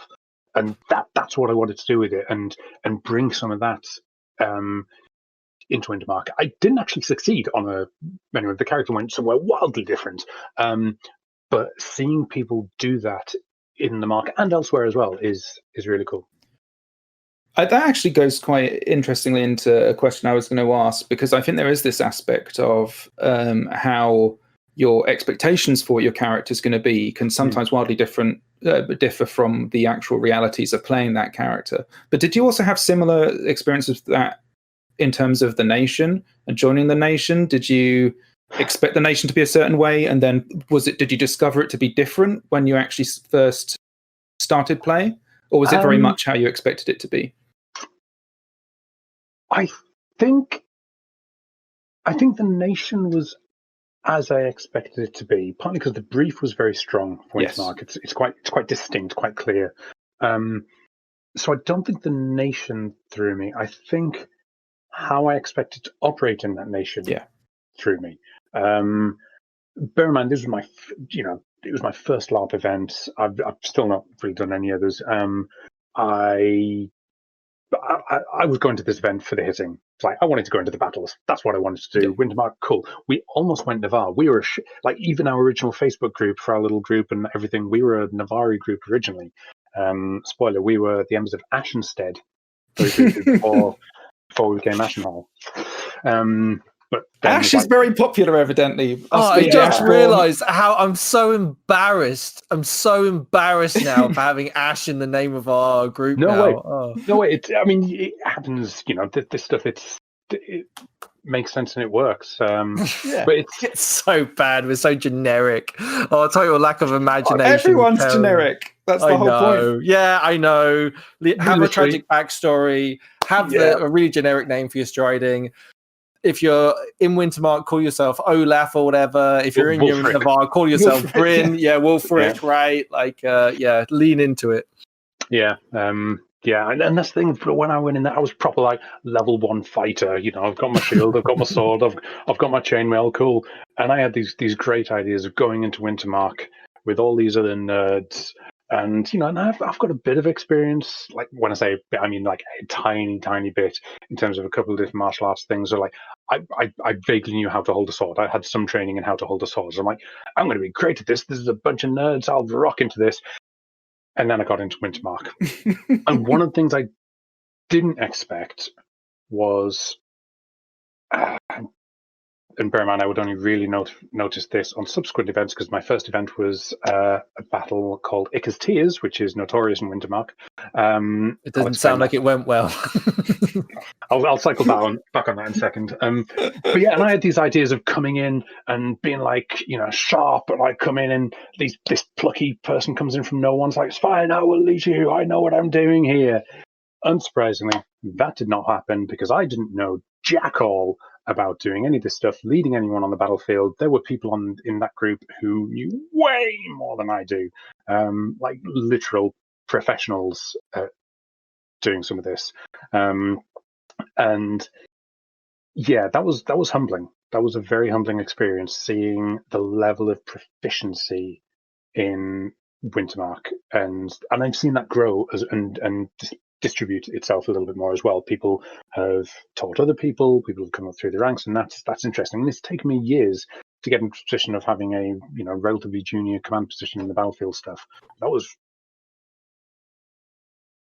and that's what I wanted to do with it, and bring some of that into Wintermark. I didn't actually succeed on a menu. The character went somewhere wildly different, but seeing people do that in the market and elsewhere as well is really cool.
That actually goes quite interestingly into a question I was going to ask, because I think there is this aspect of how your expectations for what your character is going to be can sometimes wildly differ from the actual realities of playing that character. But did you also have similar experiences with that in terms of the nation and joining the nation? Did you expect the nation to be a certain way, and then did you discover it to be different when you actually first started playing, or was it very much how you expected it to be?
I think the nation was as I expected it to be, partly because the brief was very strong for Wintermark. Yes. It's quite distinct, quite clear. So I don't think the nation threw me. I think how I expected to operate in that nation threw me. Bear in mind, this was it was my first LARP event. I've still not really done any others. I was going to this event for the hitting. It's like I wanted to go into the battles. That's what I wanted to do. Yeah. Wintermark, cool. We almost went Navarre. We were even our original Facebook group for our little group and everything. We were a Navarre group originally. Spoiler: we were the members of Ashenstead before we became Ashenhall. But
Ash is very popular, evidently.
I just realised how I'm so embarrassed. I'm so embarrassed now of having Ash in the name of our group.
No way. It happens. This stuff. It makes sense and it works. But
it's so bad. We're so generic. I'll tell you, a lack of imagination.
Everyone's generic. That's the whole point.
Yeah, I know. Have a tragic backstory. Have a really generic name for your striding. If you're in Wintermark, call yourself Olaf or whatever. If you're in Navarre, call yourself Bryn. Wolfric, right? Lean into it.
Yeah. And that's the thing. When I went in there, I was proper like level 1 fighter. I've got my shield, I've got my sword, I've got my chainmail, cool. And I had these great ideas of going into Wintermark with all these other nerds. And and I've got a bit of experience. Like when I say bit, I mean like a tiny bit in terms of a couple of different martial arts things. So like I vaguely knew how to hold a sword. I had some training in how to hold a sword. So I'm like, I'm going to be great at this. This is a bunch of nerds. I'll rock into this. And then I got into Wintermark. And one of the things I didn't expect was, and bear in mind, I would only really notice this on subsequent events, because my first event was a battle called Ika's Tears, which is notorious in Wintermark.
It doesn't sound like it went well.
I'll cycle back on that in a second. But yeah, and I had these ideas of coming in and being like, sharp, and I come in and this plucky person comes in from no one's like, it's fine, I will lead you. I know what I'm doing here. Unsurprisingly, that did not happen because I didn't know jack all about doing any of this stuff, leading anyone on the battlefield. There were people in that group who knew way more than I do, like literal professionals doing some of this. And yeah, that was humbling. That was a very humbling experience, seeing the level of proficiency in Wintermark, and I've seen that grow and distribute itself a little bit more as well. People have taught other people have come up through the ranks, and that's interesting. And it's taken me years to get into a position of having a relatively junior command position in the battlefield stuff. That was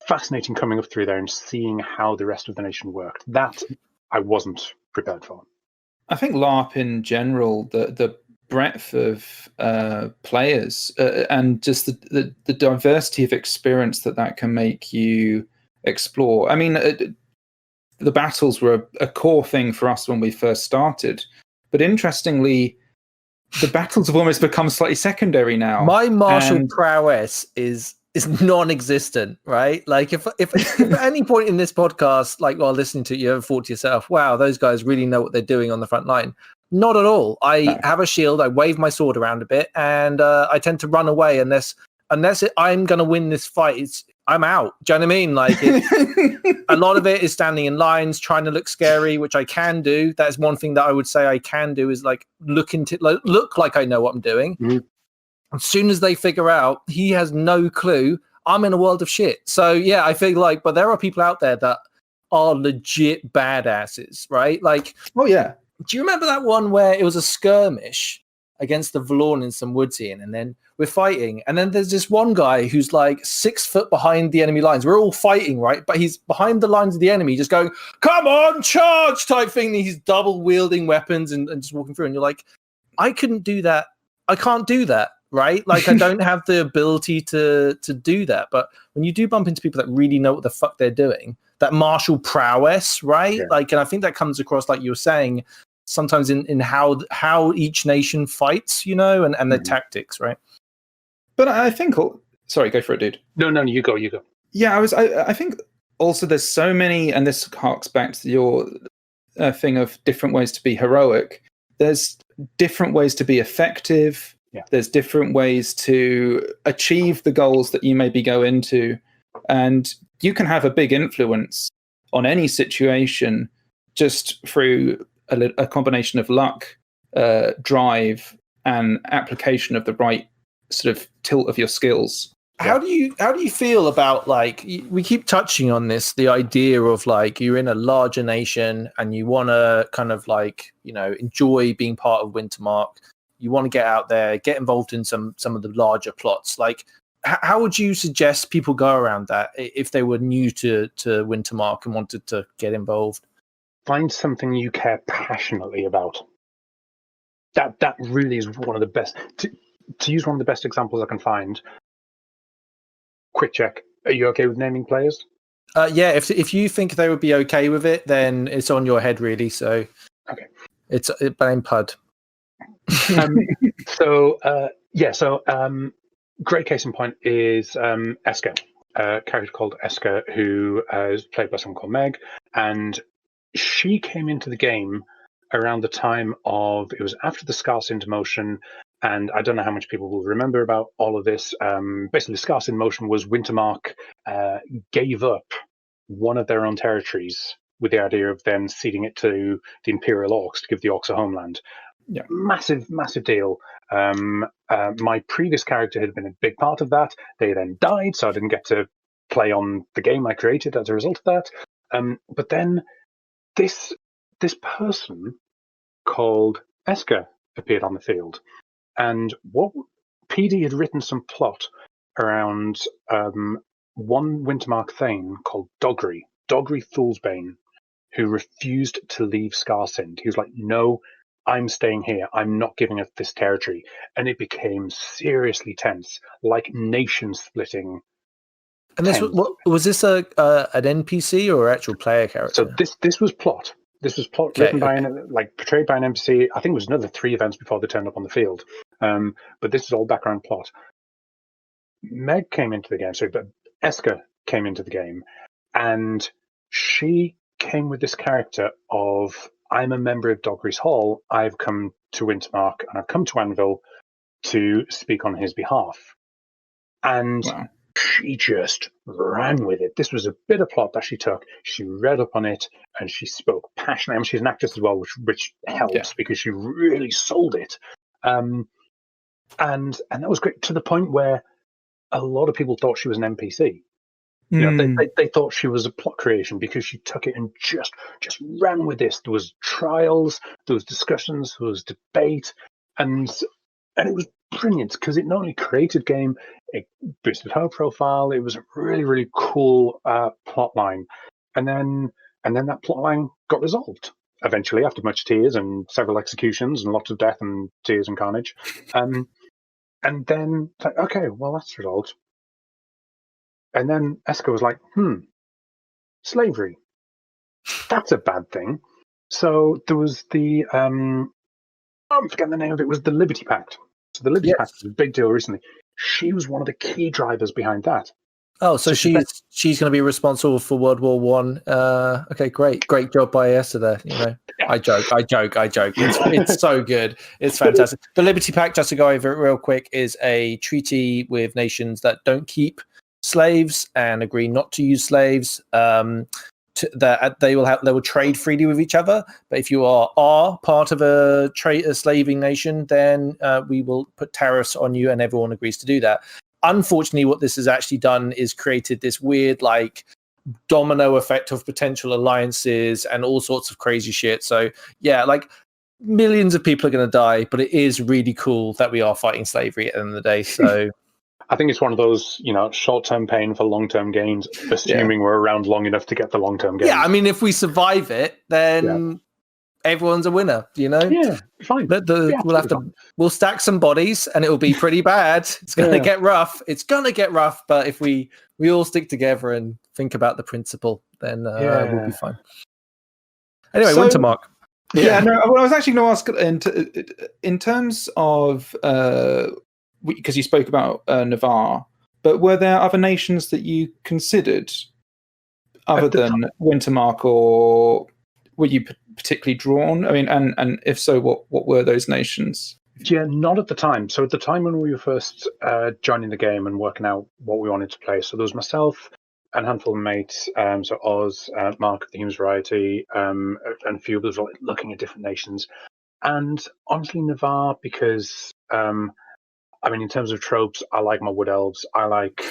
fascinating, coming up through there and seeing how the rest of the nation worked. That I wasn't prepared for.
I think LARP in general, the breadth of players and just the diversity of experience that can make you explore. I mean, the battles were a core thing for us when we first started, but interestingly, the battles have almost become slightly secondary now.
My martial prowess is non-existent, right? Like if at any point in this podcast, like while listening to it, you ever thought to yourself, wow, those guys really know what they're doing on the front line? Not at all. I have a shield, I wave my sword around a bit, and I tend to run away unless I'm going to win this fight. I'm out. Do you know what I mean? Like, a lot of it is standing in lines, trying to look scary, which I can do. That's one thing that I would say I can do is like look like I know what I'm doing.
Mm-hmm.
As soon as they figure out he has no clue, I'm in a world of shit. So yeah, I feel like, but there are people out there that are legit badasses, right? Like,
Oh yeah.
do you remember that one where it was a skirmish against the Vlorn in some woods in, and then we're fighting, and then there's this one guy who's like 6 foot behind the enemy lines. We're all fighting, right? But he's behind the lines of the enemy, just going, "Come on, charge!" type thing. And he's double wielding weapons and just walking through, and you're like, I couldn't do that. I can't do that, right? Like, I don't have the ability to do that. But when you do bump into people that really know what the fuck they're doing, that martial prowess, right?
Yeah.
Like, and I think that comes across, like you were saying, sometimes in how each nation fights, you know, and their tactics, right?
But I think, sorry, go for it, dude.
No, you go.
Yeah, I think also there's so many, and this harks back to your thing of different ways to be heroic. There's different ways to be effective.
Yeah.
There's different ways to achieve the goals that you maybe go into, and you can have a big influence on any situation just through a combination of luck, drive, and application of the right sort of tilt of your skills.
How do you feel about, like, we keep touching on this, the idea of like you're in a larger nation and you want to kind of like, you know, enjoy being part of Wintermark. You want to get out there, get involved in some of the larger plots. Like, how would you suggest people go around that if they were new to Wintermark and wanted to get involved?
Find something you care passionately about. That really is one of the best. To use one of the best examples I can find. Quick check. Are you okay with naming players?
Yeah, if you think they would be okay with it, then it's on your head, really. So
Okay.
It's blame Pud.
Great case in point is Eska, a character called Eska, who is played by someone called Meg, and she came into the game around the time of, it was after the Scarce into Motion, and I don't know how much people will remember about all of this. Basically, Scarce in Motion was Wintermark gave up one of their own territories with the idea of then ceding it to the Imperial Orcs to give the Orcs a homeland.
Yeah.
Massive deal. My previous character had been a big part of that. They then died, so I didn't get to play on the game I created as a result of that. But then this person called Eska appeared on the field, and what PD had written some plot around one Wintermark Thane called Dogry Foolsbane, who refused to leave Scarsind. He was like, "No, I'm staying here. I'm not giving up this territory." And it became seriously tense, like nation splitting.
And this was this an NPC or actual player character?
So this was plot. This was plot written by portrayed by an NPC. I think it was another 3 events before they turned up on the field. But this is all background plot. Meg came into the game, but Eska came into the game, and she came with this character of, I'm a member of Dogry's Hall. I've come to Wintermark and I've come to Anvil to speak on his behalf. And she just ran with it. This was a bit of plot that she took. She read up on it and she spoke passionately. I mean, she's an actress as well, which helps because she really sold it. And that was great, to the point where a lot of people thought she was an NPC. You know, they thought she was a plot creation because she took it and just ran with this. There was trials, there was discussions, there was debate, and it was brilliant because it not only created game, it boosted her profile. It was a really, really cool plot line, and then that plot line got resolved eventually after much tears and several executions and lots of death and tears and carnage. And then like, okay, well that's resolved. And then Eska was like, slavery. That's a bad thing. So there was the, I'm forgetting the name of it, was the Liberty Pact. So the Liberty Pact was a big deal recently. She was one of the key drivers behind that.
Oh, so she's going to be responsible for World War One. Okay, great job by Esther there. You know, I joke. It's so good. It's fantastic. The Liberty Pact, just to go over it real quick, is a treaty with nations that don't keep slaves and agree not to use slaves, that they will trade freely with each other. But if you are part of a slaving nation, then we will put tariffs on you, and everyone agrees to do that. Unfortunately, what this has actually done is created this weird like domino effect of potential alliances and all sorts of crazy shit. So yeah, like millions of people are going to die, but it is really cool that we are fighting slavery at the end of the day. So
I think it's one of those, short-term pain for long-term gains, assuming we're around long enough to get the long-term gains.
yeah, I mean, if we survive it, then everyone's a winner,
Yeah, fine.
We'll stack some bodies and it'll be pretty bad. It's going to get rough. It's going to get rough, but if we all stick together and think about the principle, then we'll be fine. Anyway,
So-
Wintermark.
Yeah, no. Well, I was actually going to ask in terms of because you spoke about Navarre, but were there other nations that you considered other than Wintermark, or were you particularly drawn? I mean, and if so, what were those nations?
Yeah, not at the time. So at the time when we were first joining the game and working out what we wanted to play, so there was myself and a handful of mates, so Oz, Mark of the Humes Variety, and a few others looking at different nations. And honestly, Navarre, because in terms of tropes, I like my wood elves. I like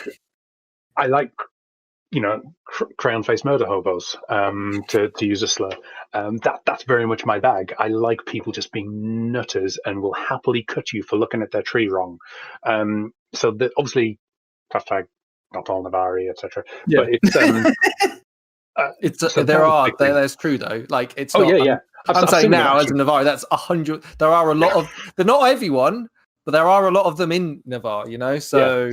crayon-faced murder hobos, to use a slur. That's very much my bag. I like people just being nutters and will happily cut you for looking at their tree wrong. So obviously, hashtag not all Navarre, etc.
Yeah.
But it's
there's true though. Like it's
oh
not,
yeah.
I'm saying now as a Navarre, that's 100. There are a lot of. They're not everyone, but there are a lot of them in Navarre. So.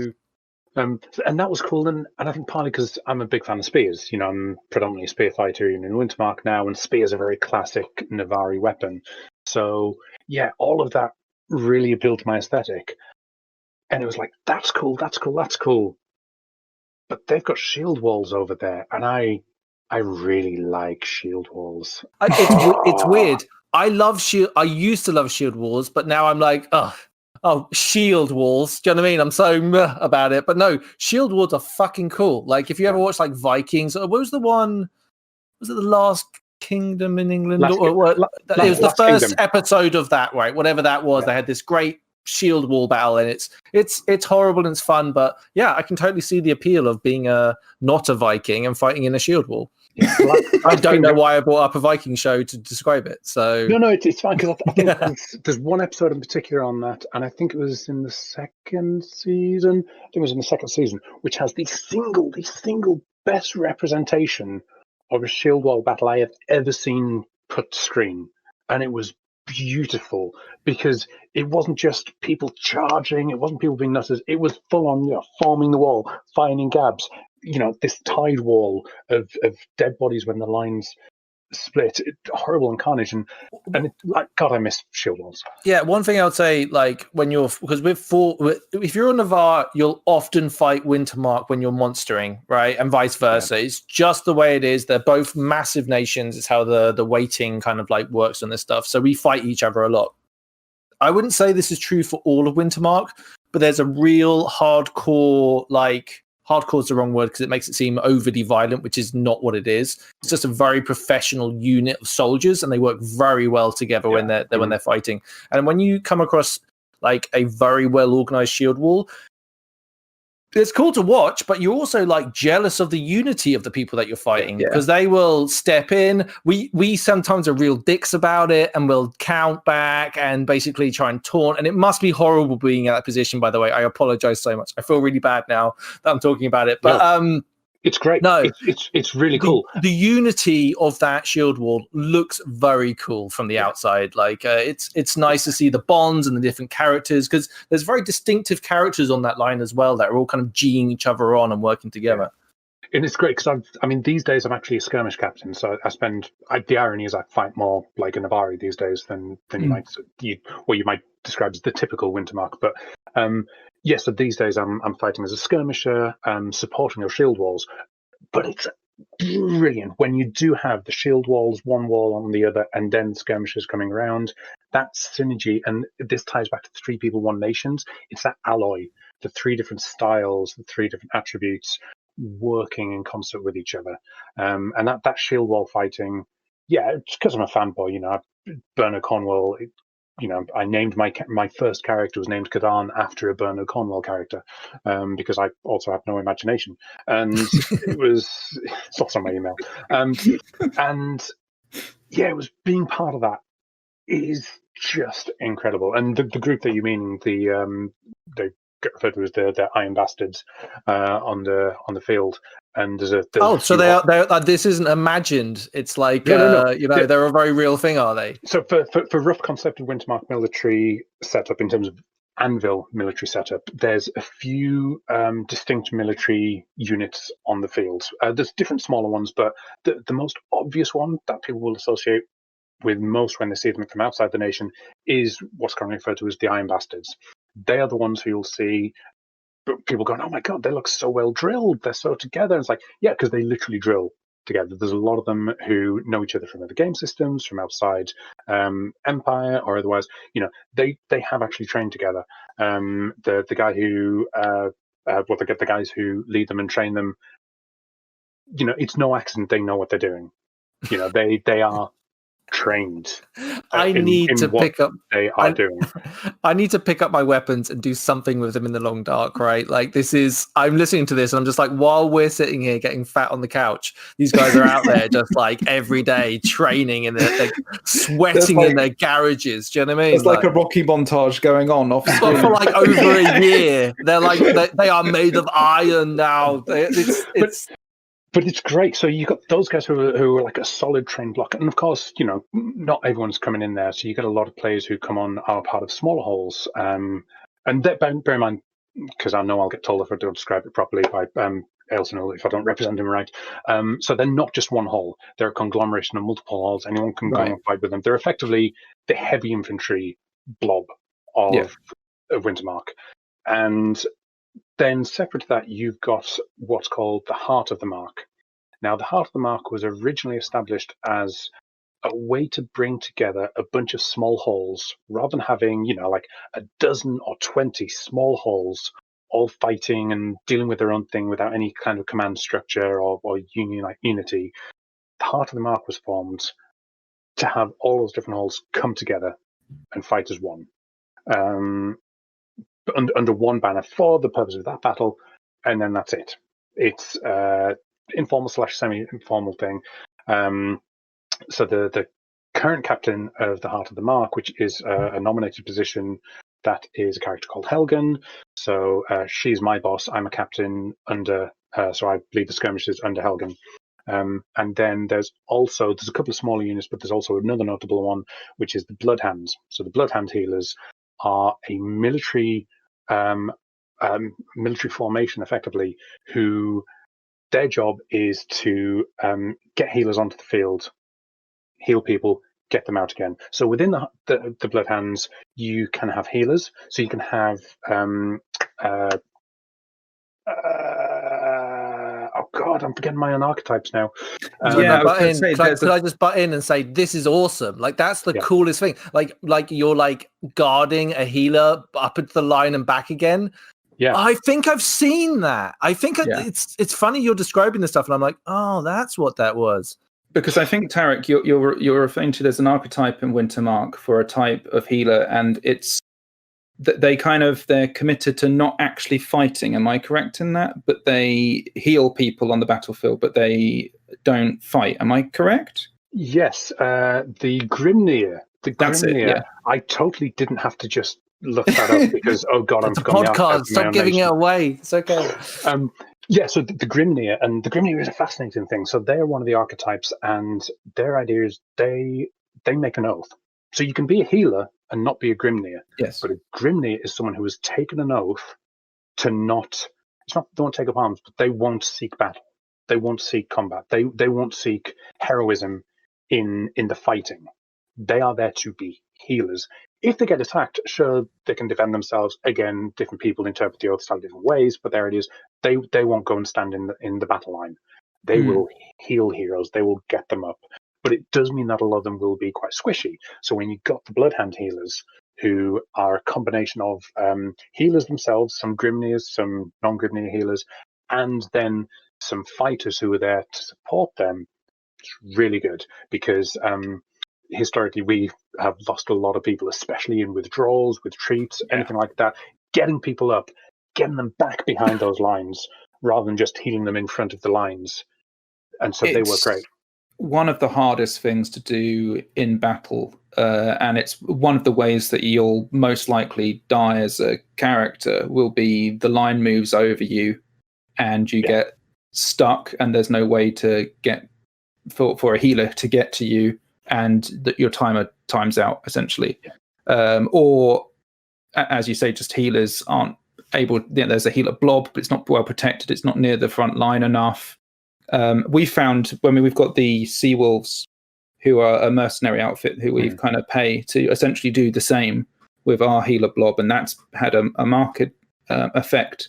And that was cool, and I think partly because I'm a big fan of spears. I'm predominantly a spear fighter in Wintermark now, and spears are a very classic Navarre weapon. So yeah, all of that really appealed to my aesthetic, and it was like, that's cool. But they've got shield walls over there, and I really like shield walls.
It's weird. I love shield. I used to love shield walls, but now I'm like, shield walls. Do you know what I mean? I'm so meh about it. But no, shield walls are fucking cool. Like if you ever watch like Vikings, what was the one? Was it the Last Kingdom in England? It was the first episode of that, right? Whatever that was, they had this great shield wall battle, and it's horrible and it's fun. But yeah, I can totally see the appeal of being not a Viking and fighting in a shield wall. I don't know why I brought up a Viking show to describe it. So
no, it's fine, because I think there's one episode in particular on that, and I think it was in the second season. Which has the single best representation of a shield wall battle I have ever seen put to screen, and it was beautiful because it wasn't just people charging, it wasn't people being nutters, it was full on forming the wall, firing in gabs. This tide wall of dead bodies when the lines split. Horrible and carnage, and God, I miss shield walls.
Yeah, one thing I would say, like if you're a Navarre, you'll often fight Wintermark when you're monstering, right, and vice versa. Yeah. It's just the way it is. They're both massive nations. It's how the weighting kind of like works on this stuff. So we fight each other a lot. I wouldn't say this is true for all of Wintermark, but there's a real hardcore is the wrong word because it makes it seem overly violent, which is not what it is. It's just a very professional unit of soldiers, and they work very well together when they're fighting. And when you come across like a very well organized shield wall, it's cool to watch, but you're also like jealous of the unity of the people that you're fighting because they will step in. We sometimes are real dicks about it, and we'll count back and basically try and taunt. And it must be horrible being in that position, by the way. I apologize so much. I feel really bad now that I'm talking about it. But
it's great. No, it's really cool.
The unity of that shield wall looks very cool from the outside. Like it's nice to see the bonds and the different characters, because there's very distinctive characters on that line as well that are all kind of G'ing each other on and working together.
And it's great because these days I'm actually a skirmish captain, so the irony is I fight more like a Navarre these days than you might describe as the typical Wintermark. But so these days I'm fighting as a skirmisher, supporting your shield walls. But brilliant. When you do have the shield walls, one wall on the other, and then skirmishers coming around, that synergy, and this ties back to the 3 people, 1 nations. It's that alloy, the 3 different styles, the 3 different attributes working in concert with each other. And that shield wall fighting, yeah, it's because I'm a fanboy. Bernard Cornwell. I named my first character was named Kadan after a Bernard Cornwell character, because I also have no imagination, and it's also on my email. And yeah, it was being part of that is just incredible. And the group that you mean, they get referred to as the Iron Bastards on the field. And there's
so they are. This isn't imagined. It's like
no.
They're a very real thing, are they?
So for rough concept of Wintermark military setup in terms of Anvil military setup, there's a few distinct military units on the field. There's different smaller ones, but the most obvious one that people will associate with most when they see them from outside the nation is what's currently referred to as the Iron Bastards. They are the ones who you'll see people going, "Oh my god, they look so well drilled. They're so together." And it's like, yeah, because they literally drill together. There's a lot of them who know each other from other game systems, from outside Empire or otherwise. They have actually trained together. The guy who the guys who lead them and train them. It's no accident they know what they're doing. They are trained.
I need to pick up.
They are doing.
I need to pick up my weapons and do something with them in the long dark. Right? Like this is. I'm listening to this and I'm just like, while we're sitting here getting fat on the couch, these guys are out there just like every day training and they're sweating in their garages. Do you know what I mean?
It's like a Rocky montage going on off screen.
For like over a year. They're like they are made of iron now.
But it's great. So you've got those guys who are like a solid trained block. And of course, not everyone's coming in there. So you get a lot of players who come on are part of smaller holes. And bear in mind, because I know I'll get told if I don't describe it properly by Ailton if I don't represent him right. So they're not just one hole. They're a conglomeration of multiple holes. Anyone can go and fight with them. They're effectively the heavy infantry blob of Wintermark. And then separate to that, you've got what's called the Heart of the Mark. Now, the Heart of the Mark was originally established as a way to bring together a bunch of small holes, rather than having, like a dozen or 20 small holes all fighting and dealing with their own thing without any kind of command structure or unity. The Heart of the Mark was formed to have all those different holes come together and fight as one. Under one banner for the purpose of that battle, and then that's it. It's informal / semi-informal thing. So the current captain of the Heart of the Mark, which is a nominated position, that is a character called Helgen. So she's my boss. I'm a captain under her, so I lead the skirmishes under Helgen. And then there's a couple of smaller units, but there's also another notable one, which is the Bloodhands. So the Bloodhand healers are a military formation, effectively, who their job is to get healers onto the field, heal people, get them out again. So within the Bloodhands, you can have healers. So you can have oh god, I'm forgetting my own archetypes now.
Could I just butt in and say this is awesome? Like that's the coolest thing. Like you're like guarding a healer up into the line and back again.
Yeah,
I think I've seen that. I think it's funny you're describing this stuff, and I'm like, oh, that's what that was.
Because I think, Tarek, you're referring to there's an archetype in Wintermark for a type of healer, and it's they're committed to not actually fighting. Am I correct in that? But they heal people on the battlefield, but they don't fight. Am I correct?
Yes, the Grimnir.
That's it. Yeah.
I totally didn't have to just look that up because oh god, I'm
podcast. Stop giving it away. It's okay.
So the Grimnir, and the Grimnir is a fascinating thing. So they're one of the archetypes, and their idea is they make an oath. So you can be a healer and not be a Grimnir.
Yes.
But a Grimnir is someone who has taken an oath to they won't take up arms, but they won't seek battle. They won't seek combat. They won't seek heroism in the fighting. They are there to be healers. If they get attacked, sure, they can defend themselves. Again, different people interpret the oath slightly different ways, but there it is. They won't go and stand in the battle line. They will heal heroes. They will get them up. But it does mean that a lot of them will be quite squishy. So when you've got the Bloodhound healers, who are a combination of healers themselves, some Grimniers, some non-Grimnir healers, and then some fighters who are there to support them, it's really good because historically we have lost a lot of people, especially in withdrawals, retreats, anything like that. Getting people up, getting them back behind those lines rather than just healing them in front of the lines. And so they work great.
One of the hardest things to do in battle, and it's one of the ways that you'll most likely die as a character, will be the line moves over you and you get stuck and there's no way to get for a healer to get to you, and that your timer times out essentially. Or as you say, just healers aren't able, there's a healer blob, but it's not well protected, it's not near the front line enough. We found when we've got the Sea Wolves, who are a mercenary outfit who we've kind of pay to essentially do the same with our healer blob, and that's had a marked effect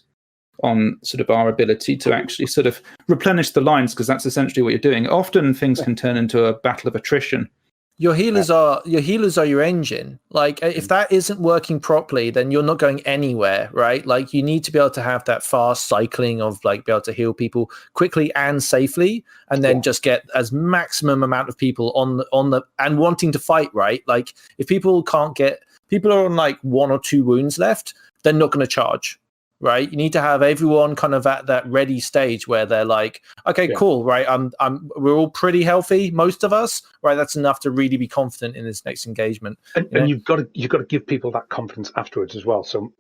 on sort of our ability to actually sort of replenish the lines, because that's essentially what you're doing. Often things can turn into a battle of attrition.
Your healers are your engine. Like if that isn't working properly, then you're not going anywhere, right? Like you need to be able to have that fast cycling of like be able to heal people quickly and safely, and then just get as maximum amount of people on the and wanting to fight, right? Like if people are on like 1 or 2 wounds left, they're not going to charge. Right, you need to have everyone kind of at that ready stage where they're like, okay, cool, right? We're all pretty healthy, most of us, right? That's enough to really be confident in this next engagement.
And you've got to give people that confidence afterwards as well. So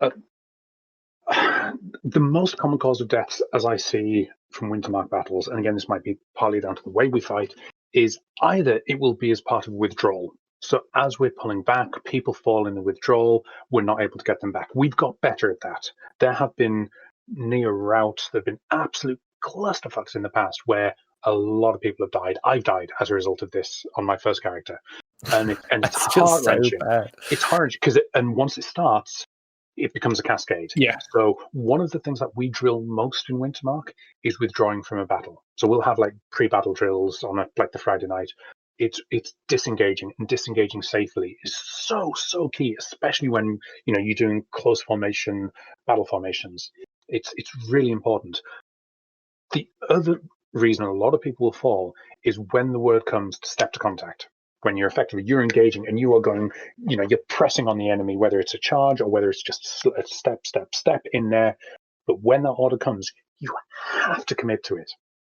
the most common cause of deaths, as I see from Wintermark battles, and again, this might be partly down to the way we fight, is either it will be as part of withdrawal. So as we're pulling back, people fall in the withdrawal, we're not able to get them back. We've got better at that. There have been near routes, there have been absolute clusterfucks in the past where a lot of people have died. I've died as a result of this on my first character. And it's heart-wrenching. It's hard because once it starts, it becomes a cascade.
Yeah.
So one of the things that we drill most in Wintermark is withdrawing from a battle. So we'll have like pre-battle drills on like the Friday night. It's disengaging, and disengaging safely is so key, especially when you're doing close formation battle formations. It's really important. The other reason a lot of people will fall is when the word comes to step to contact. When you're engaging and you are going, you're pressing on the enemy, whether it's a charge or whether it's just a step in there. But when that order comes, you have to commit to it.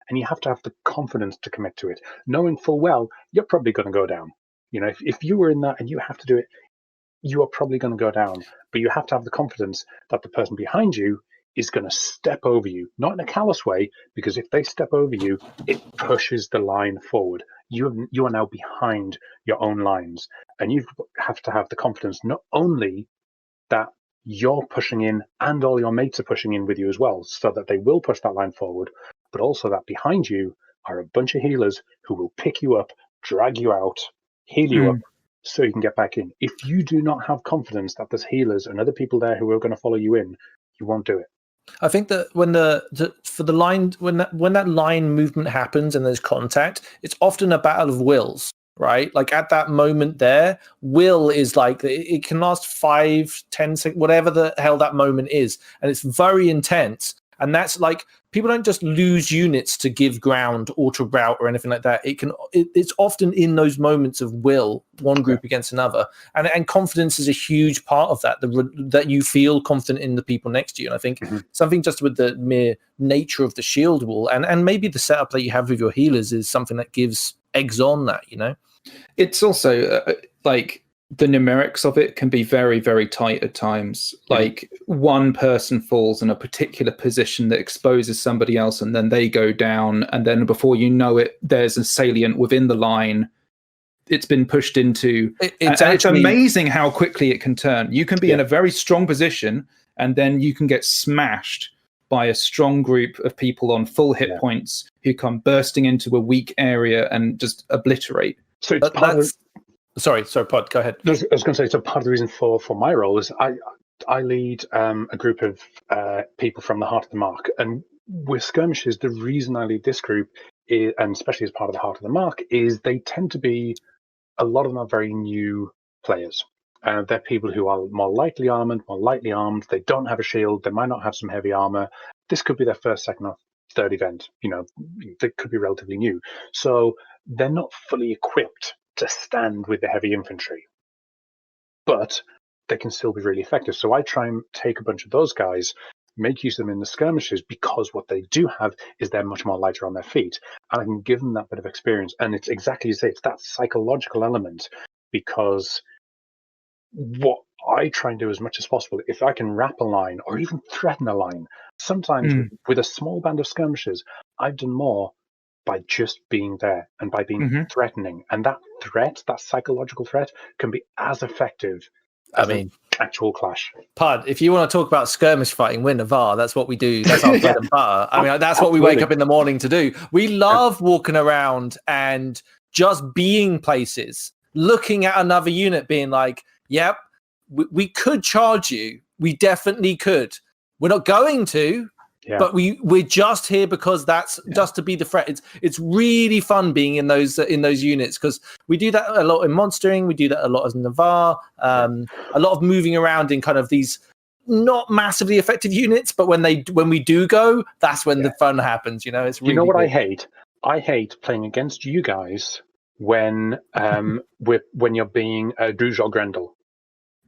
And you have to have the confidence to commit to it, knowing full well you're probably going to go down. If you were in that and you have to do it, you are probably going to go down. But you have to have the confidence that the person behind you is going to step over you, not in a callous way, because if they step over you, it pushes the line forward. You are now behind your own lines, and you have to have the confidence not only that you're pushing in and all your mates are pushing in with you as well, so that they will push that line forward, but also that behind you are a bunch of healers who will pick you up, drag you out, heal you up, so you can get back in. If you do not have confidence that there's healers and other people there who are going to follow you in, you won't do it.
I think that when when that line movement happens and there's contact, it's often a battle of wills, right? Like at that moment there, will is like it can last 5, 10 seconds, whatever the hell that moment is, and it's very intense. And that's like people don't just lose units to give ground or to rout or anything like that. It's often in those moments of will, one group against another, and confidence is a huge part of that. That you feel confident in the people next to you. And I think something just with the mere nature of the shield wall and maybe the setup that you have with your healers is something that gives eggs on that.
It's also like the numerics of it can be very, very tight at times. Like one person falls in a particular position that exposes somebody else, and then they go down, and then before you know it, there's a salient within the line. It's been pushed into. It's amazing how quickly it can turn. You can be in a very strong position, and then you can get smashed by a strong group of people on full hit points who come bursting into a weak area and just obliterate.
So it's part of.
Sorry, Pod, go ahead.
I was going to say, so part of the reason for my role is I lead a group of people from the Heart of the Mark, and with skirmishes, the reason I lead this group and especially as part of the Heart of the Mark, is they tend to be, a lot of them are very new players. They're people who are more lightly armed. They don't have a shield. They might not have some heavy armor. This could be their first, second, or third event. They could be relatively new. So they're not fully equipped to stand with the heavy infantry, but they can still be really effective. So I try and take a bunch of those guys, make use of them in the skirmishes, because what they do have is they're much more lighter on their feet, and I can give them that bit of experience. And it's exactly as you say, it's that psychological element, because what I try and do as much as possible, if I can wrap a line or even threaten a line, sometimes with a small band of skirmishers, I've done more by just being there and by being threatening. And that threat, that psychological threat, can be as effective as an actual clash.
Pud, if you want to talk about skirmish fighting, we're Navarre. That's what we do. That's our bread and butter. I mean, that's what we wake up in the morning to do. We love walking around and just being places, looking at another unit, being like, yep, we could charge you. We definitely could. We're not going to, but we're just here because that's just to be the threat. It's really fun being in those units, because we do that a lot in monstering. We do that a lot as Navarre. A lot of moving around in kind of these not massively effective units, but when we do go, that's when the fun happens. It's really.
You know what
good.
I hate? I hate playing against you guys when when you're being Druge or Grendel.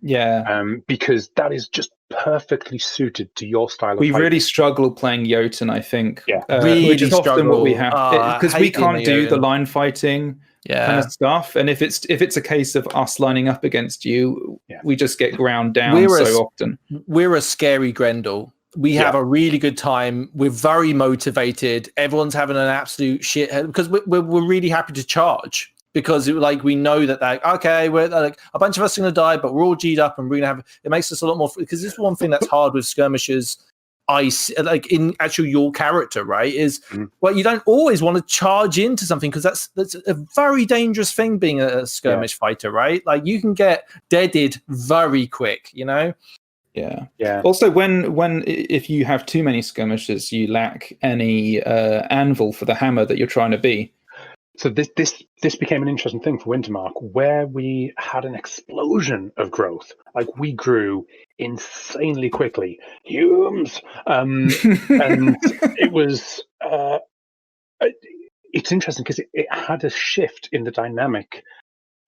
Yeah.
Because that is just perfectly suited to your style of
we
fighting.
really struggle playing Jotun, I think.
Really
which is often
struggle.
what we have, because we can't do
Jotun.
the line fighting kind of stuff. And if it's a case of us lining up against you, we just get ground down often.
We're a scary Grendel. We have a really good time. We're very motivated. Everyone's having an absolute shit head, because we're really happy to charge. Because we know that we're like, a bunch of us are going to die, but we're all G'd up, and we're going to have. It makes us a lot more, because this is one thing that's hard with skirmishers. In actual your character, right? Is you don't always want to charge into something, because that's a very dangerous thing, being a skirmish fighter, right? Like, you can get deaded very quick, Yeah.
Also, when if you have too many skirmishers, you lack any anvil for the hammer that you're trying to be.
So this became an interesting thing for Wintermark, where we had an explosion of growth. Like, we grew insanely quickly, and it was it's interesting because it had a shift in the dynamic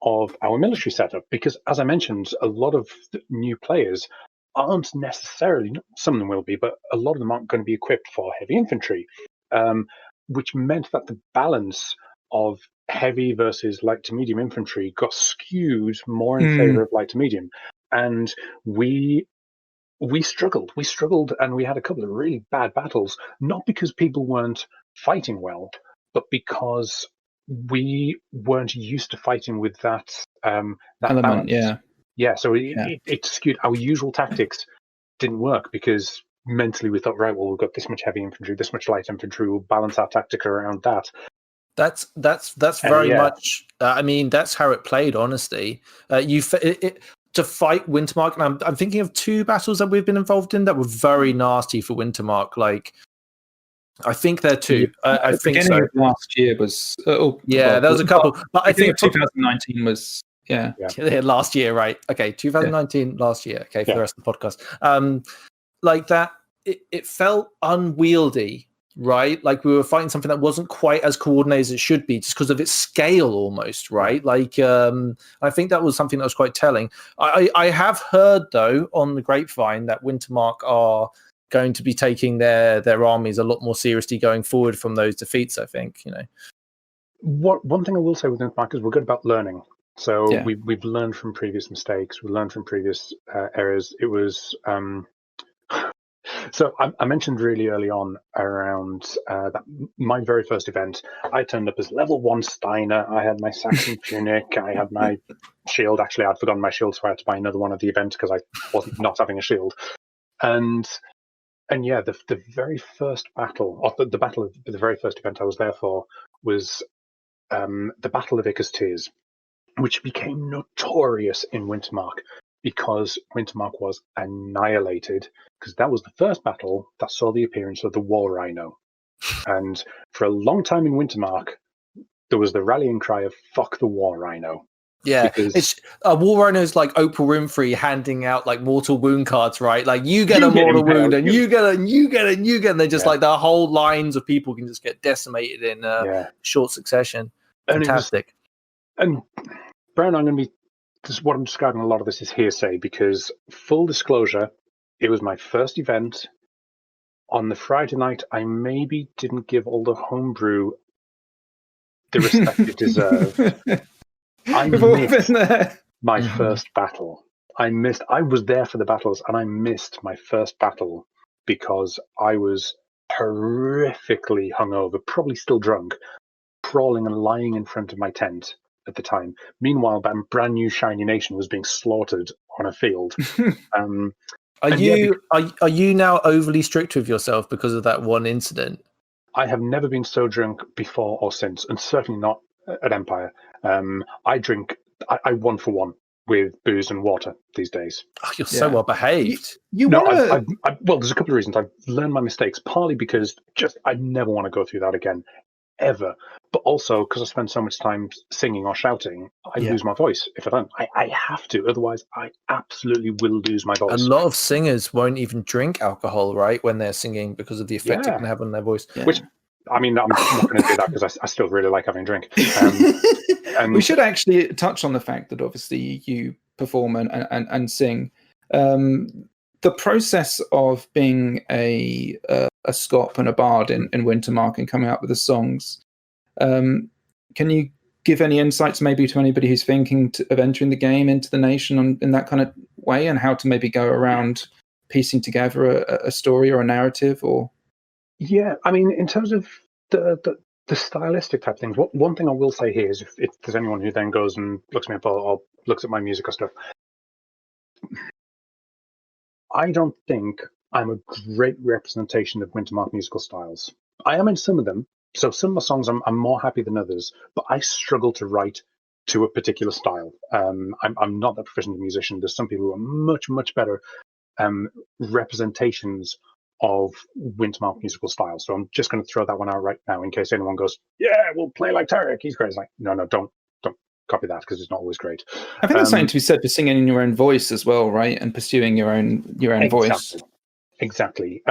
of our military setup. Because, as I mentioned, a lot of the new players aren't necessarily, some of them will be, but a lot of them aren't going to be equipped for heavy infantry, which meant that the balance of heavy versus light to medium infantry got skewed more in favor of light to medium. And we struggled, and we had a couple of really bad battles, not because people weren't fighting well, but because we weren't used to fighting with that
element.
Balance. So it skewed. Our usual tactics didn't work, because mentally we thought, right, well, we've got this much heavy infantry, this much light infantry, we'll balance our tactic around that.
That's very much. I mean, that's how it played. Honestly, to fight Wintermark, and I'm thinking of two battles that we've been involved in that were very nasty for Wintermark. Like, I think there are two. I think so.
Of last year was.
There was a couple, but I think
2019 was. Yeah,
last year, right? Okay, 2019, last year. Okay, for the rest of the podcast. Like that, it felt unwieldy. Right, like we were fighting something that wasn't quite as coordinated as it should be, just because of its scale, almost. Right, like I think that was something that was quite telling. I have heard, though, on the grapevine, that Wintermark are going to be taking their armies a lot more seriously going forward from those defeats. I think,
One thing I will say with Wintermark is we're good about learning. So we've learned from previous mistakes. We learned from previous errors. It was. So I mentioned really early on around that my very first event, I turned up as level 1 Steiner. I had my Saxon tunic. I had my shield. Actually, I'd forgotten my shield, so I had to buy another one at the event because I wasn't not having a shield. And the very first battle, or the battle of the very first event I was there for, was the Battle of Icker's Tears, which became notorious in Wintermark, because Wintermark was annihilated, because that was the first battle that saw the appearance of the War Rhino. And for a long time in Wintermark, there was the rallying cry of "fuck the war rhino."
Yeah,
Because-
it's War Rhino's like Oprah Winfrey handing out like mortal wound cards, right? Like you get a mortal wound, and you get it, and you get it, and you get it. And they're just like the whole lines of people can just get decimated in short succession. Fantastic.
And Brown, I'm going to be. This is what I'm describing. A lot of this is hearsay because, full disclosure, it was my first event. On the Friday night, I maybe didn't give all the homebrew the respect it deserved. I missed my first battle. I was there for the battles, and I missed my first battle because I was horrifically hungover, probably still drunk, crawling and lying in front of my tent at the time. Meanwhile, brand new Shiny Nation was being slaughtered on a field.
Are you now overly strict with yourself because of that one incident?
I have never been so drunk before or since, and certainly not at Empire. I drink. I 1 for 1 with booze and water these days.
Oh, you're so well behaved.
Well, there's a couple of reasons. I've learned my mistakes, partly because I never want to go through that again, ever. But also because I spend so much time singing or shouting, I lose my voice if I don't. I have to, otherwise I absolutely will lose my voice.
A lot of singers won't even drink alcohol, right, when they're singing because of the effect it can have on their voice.
Yeah. Which, I mean, I'm not going to do that because I still really like having a drink.
We should actually touch on the fact that obviously you perform and sing. The process of being a scop and a bard in Wintermark and coming up with the songs. Can you give any insights maybe to anybody who's thinking of entering the game into the nation in that kind of way, and how to maybe go around piecing together a story or a narrative? Or
I mean, in terms of the stylistic type things, one thing I will say here is if there's anyone who then goes and looks me up or looks at my music or stuff, I don't think I'm a great representation of Wintermark musical styles. I am in some of them. So some of my songs I'm more happy than others, but I struggle to write to a particular style. I'm not that proficient a musician. There's some people who are much, much better representations of Wintermark musical styles. So I'm just going to throw that one out right now in case anyone goes, yeah, we'll play like Tarek. He's great. It's like, no, don't copy that because it's not always great.
I think there's something to be said for singing in your own voice as well, right? And pursuing your own voice.
Exactly.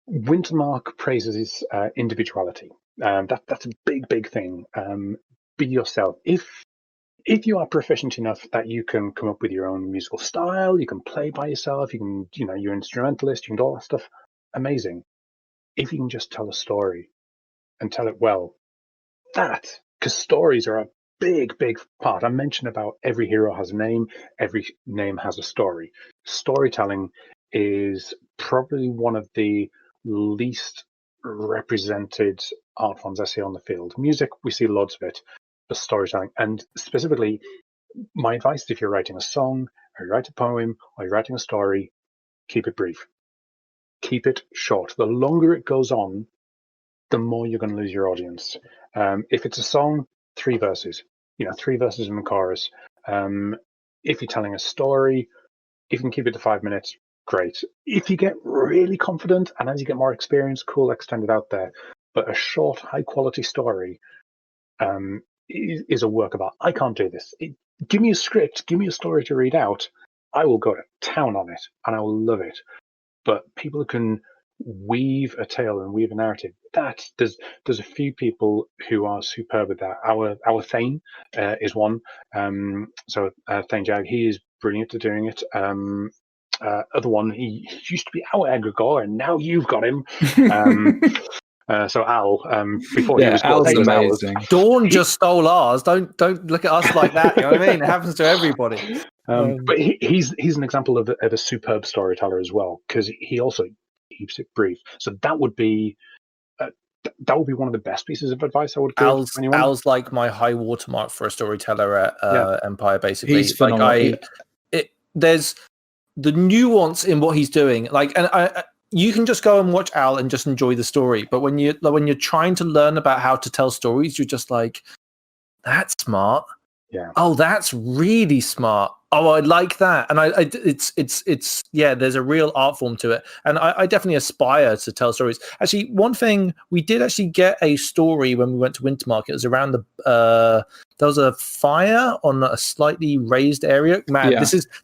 Wintermark praises his individuality. That's a big thing. Be yourself. If you are proficient enough that you can come up with your own musical style, you can play by yourself, you can, you're an instrumentalist, you can do all that stuff, amazing. If you can just tell a story and tell it well, because stories are a big part. I mentioned about every hero has a name, every name has a story. Storytelling is probably one of the least represented art forms I see on the field. Music, we see loads of it, but storytelling, and specifically, my advice: if you're writing a song, or you write a poem, or you're writing a story, keep it brief, keep it short. The longer it goes on, the more you're going to lose your audience. If it's a song, 3 verses, 3 verses in the chorus. If you're telling a story, if you can keep it to 5 minutes, great. If you get really confident and as you get more experience, cool, extend it out there. But a short, high-quality story is a work of art. I can't do this. Give me a script, give me a story to read out. I will go to town on it, and I will love it. But people who can weave a tale and weave a narrative, there's a few people who are superb at that. Our Thane is one. So Thane Jag, he is brilliant at doing it. Other one, he used to be our egregore, and now you've got him. So Al, before he was
Al's amazing.
Dawn just stole ours. Don't look at us like that. You know what I mean? It happens to everybody.
But he's an example of a superb storyteller as well, because he also keeps it brief. So that would be one of the best pieces of advice I would give to anyone.
Al's like my high watermark for a storyteller at Empire. Basically,
he's phenomenal.
There's the nuance in what he's doing. You can just go and watch Al and just enjoy the story. But when you're trying to learn about how to tell stories, you're just like, that's smart. Oh, that's really smart. Oh, I like that, and it's yeah. There's a real art form to it, and I definitely aspire to tell stories. Actually, one thing we did actually get a story when we went to Wintermark. It was around there was a fire on a slightly raised area. Man,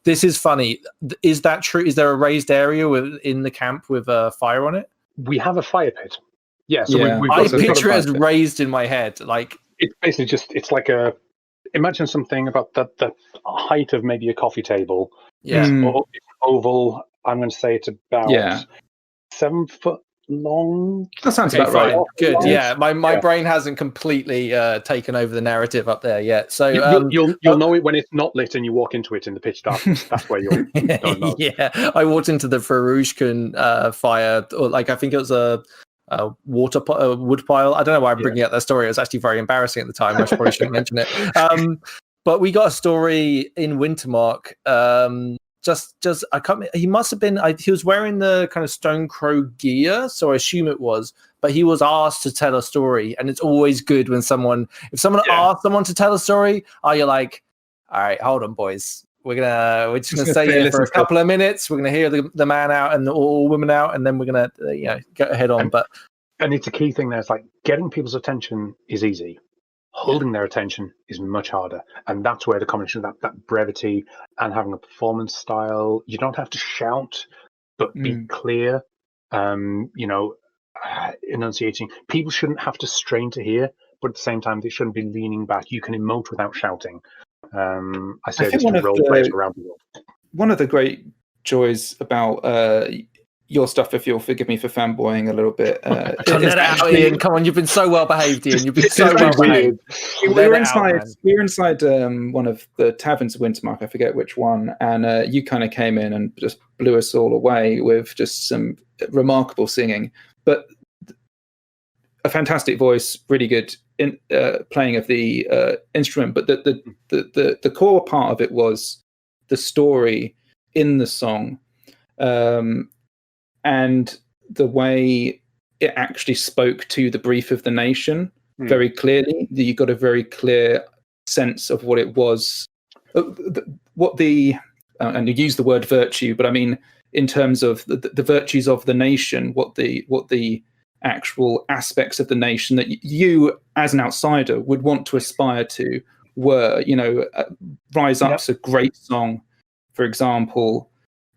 this is funny. Is that true? Is there a raised area in the camp with a fire on it?
We have a fire pit. Yeah, so
Yeah.
we've
I
got
picture it as
fire pit.
raised in my head, like.
It's basically it's like imagine something about the height of maybe a coffee table.
Yeah.
It's oval. I'm going to say it's about 7 foot long.
That sounds
Okay,
about right.
fine. Good.
Yeah.
Yeah, my brain hasn't completely taken over the narrative up there yet. So
you'll know it when it's not lit and you walk into it in the pitch darkness. That's where you'll know.
Yeah, I walked into the Farushkan fire, or like I think it was a wood pile. I don't know why I'm bringing up that story. It was actually very embarrassing at the time. I probably shouldn't mention it. But we got a story in Wintermark. Just I can't. He must have been. He was wearing the kind of Stone Crow gear, so I assume it was. But he was asked to tell a story, and it's always good when if someone asks someone to tell a story, you're like, all right, hold on, boys. We're just gonna stay here for a couple of minutes. We're gonna hear the man out and all women out, and then we're gonna get head on.
And it's a key thing there. It's like getting people's attention is easy. Holding their attention is much harder, and that's where the combination of that brevity and having a performance style. You don't have to shout, but be clear. Enunciating. People shouldn't have to strain to hear, but at the same time, they shouldn't be leaning back. You can emote without shouting. I say this to role players around the world.
One of the great joys about your stuff, if you'll forgive me for fanboying a little bit.
Let it out, Ian. Come on, you've been so well behaved, Ian. You've been so well behaved.
We were inside one of the taverns of Wintermark, I forget which one, and you kind of came in and just blew us all away with just some remarkable singing. But a fantastic voice, really good playing of the instrument. But the core part of it was the story in the song. And the way it actually spoke to the brief of the nation very clearly. You got a very clear sense of what it was, and you use the word virtue, but I mean in terms of the virtues of the nation, what the actual aspects of the nation that you as an outsider would want to aspire to were. Rise Up's a great song, for example.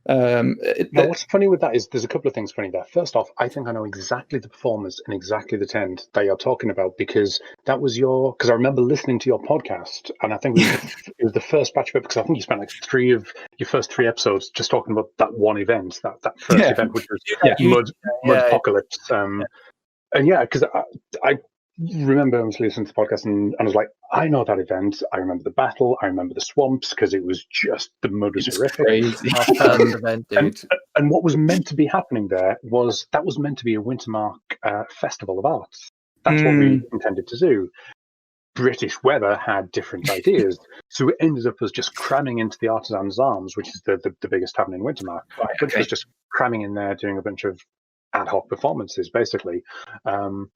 What's funny with that is there's a couple of things funny there. First off, I think I know exactly the performers and exactly the tent that you're talking about, because that was because I remember listening to your podcast, and I think it was the first batch of it, because I think you spent like 3 of your first 3 episodes just talking about that one event, that first event, which was Mud Apocalypse. And because I remember I was listening to the podcast and I was like, I know that event. I remember the battle. I remember the swamps, because it was just, the mud was horrific.
Crazy. Event, dude.
And what was meant to be happening there was meant to be a Wintermark festival of arts. That's what we intended to do. British weather had different ideas, so it ended up as just cramming into the Artisan's Arms, which is the biggest tavern in Wintermark. But it was just cramming in there, doing a bunch of ad hoc performances, basically. And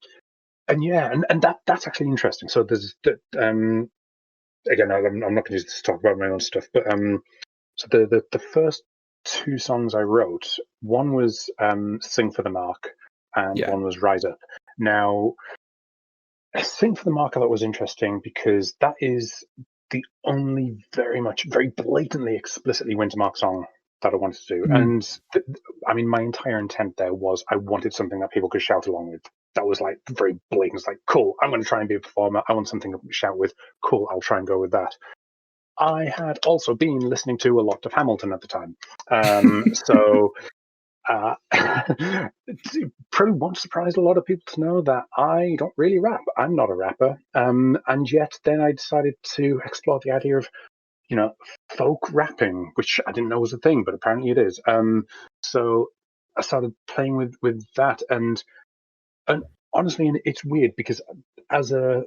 that's actually interesting. So there's again, I'm not going to use this to talk about my own stuff, but so the first 2 songs I wrote, one was Sing for the Mark, and one was Rise Up. Now, Sing for the Mark I thought was interesting because that is the only very blatantly, explicitly Wintermark song that I wanted to do. And my entire intent there was I wanted something that people could shout along with. That was like very blatant. It's like, cool, I'm going to try and be a performer. I want something to shout with. Cool, I'll try and go with that. I had also been listening to a lot of Hamilton at the time. So it probably won't surprise a lot of people to know that I don't really rap. I'm not a rapper. And yet then I decided to explore the idea of, folk rapping, which I didn't know was a thing, but apparently it is. So I started playing with that, and honestly, it's weird because as a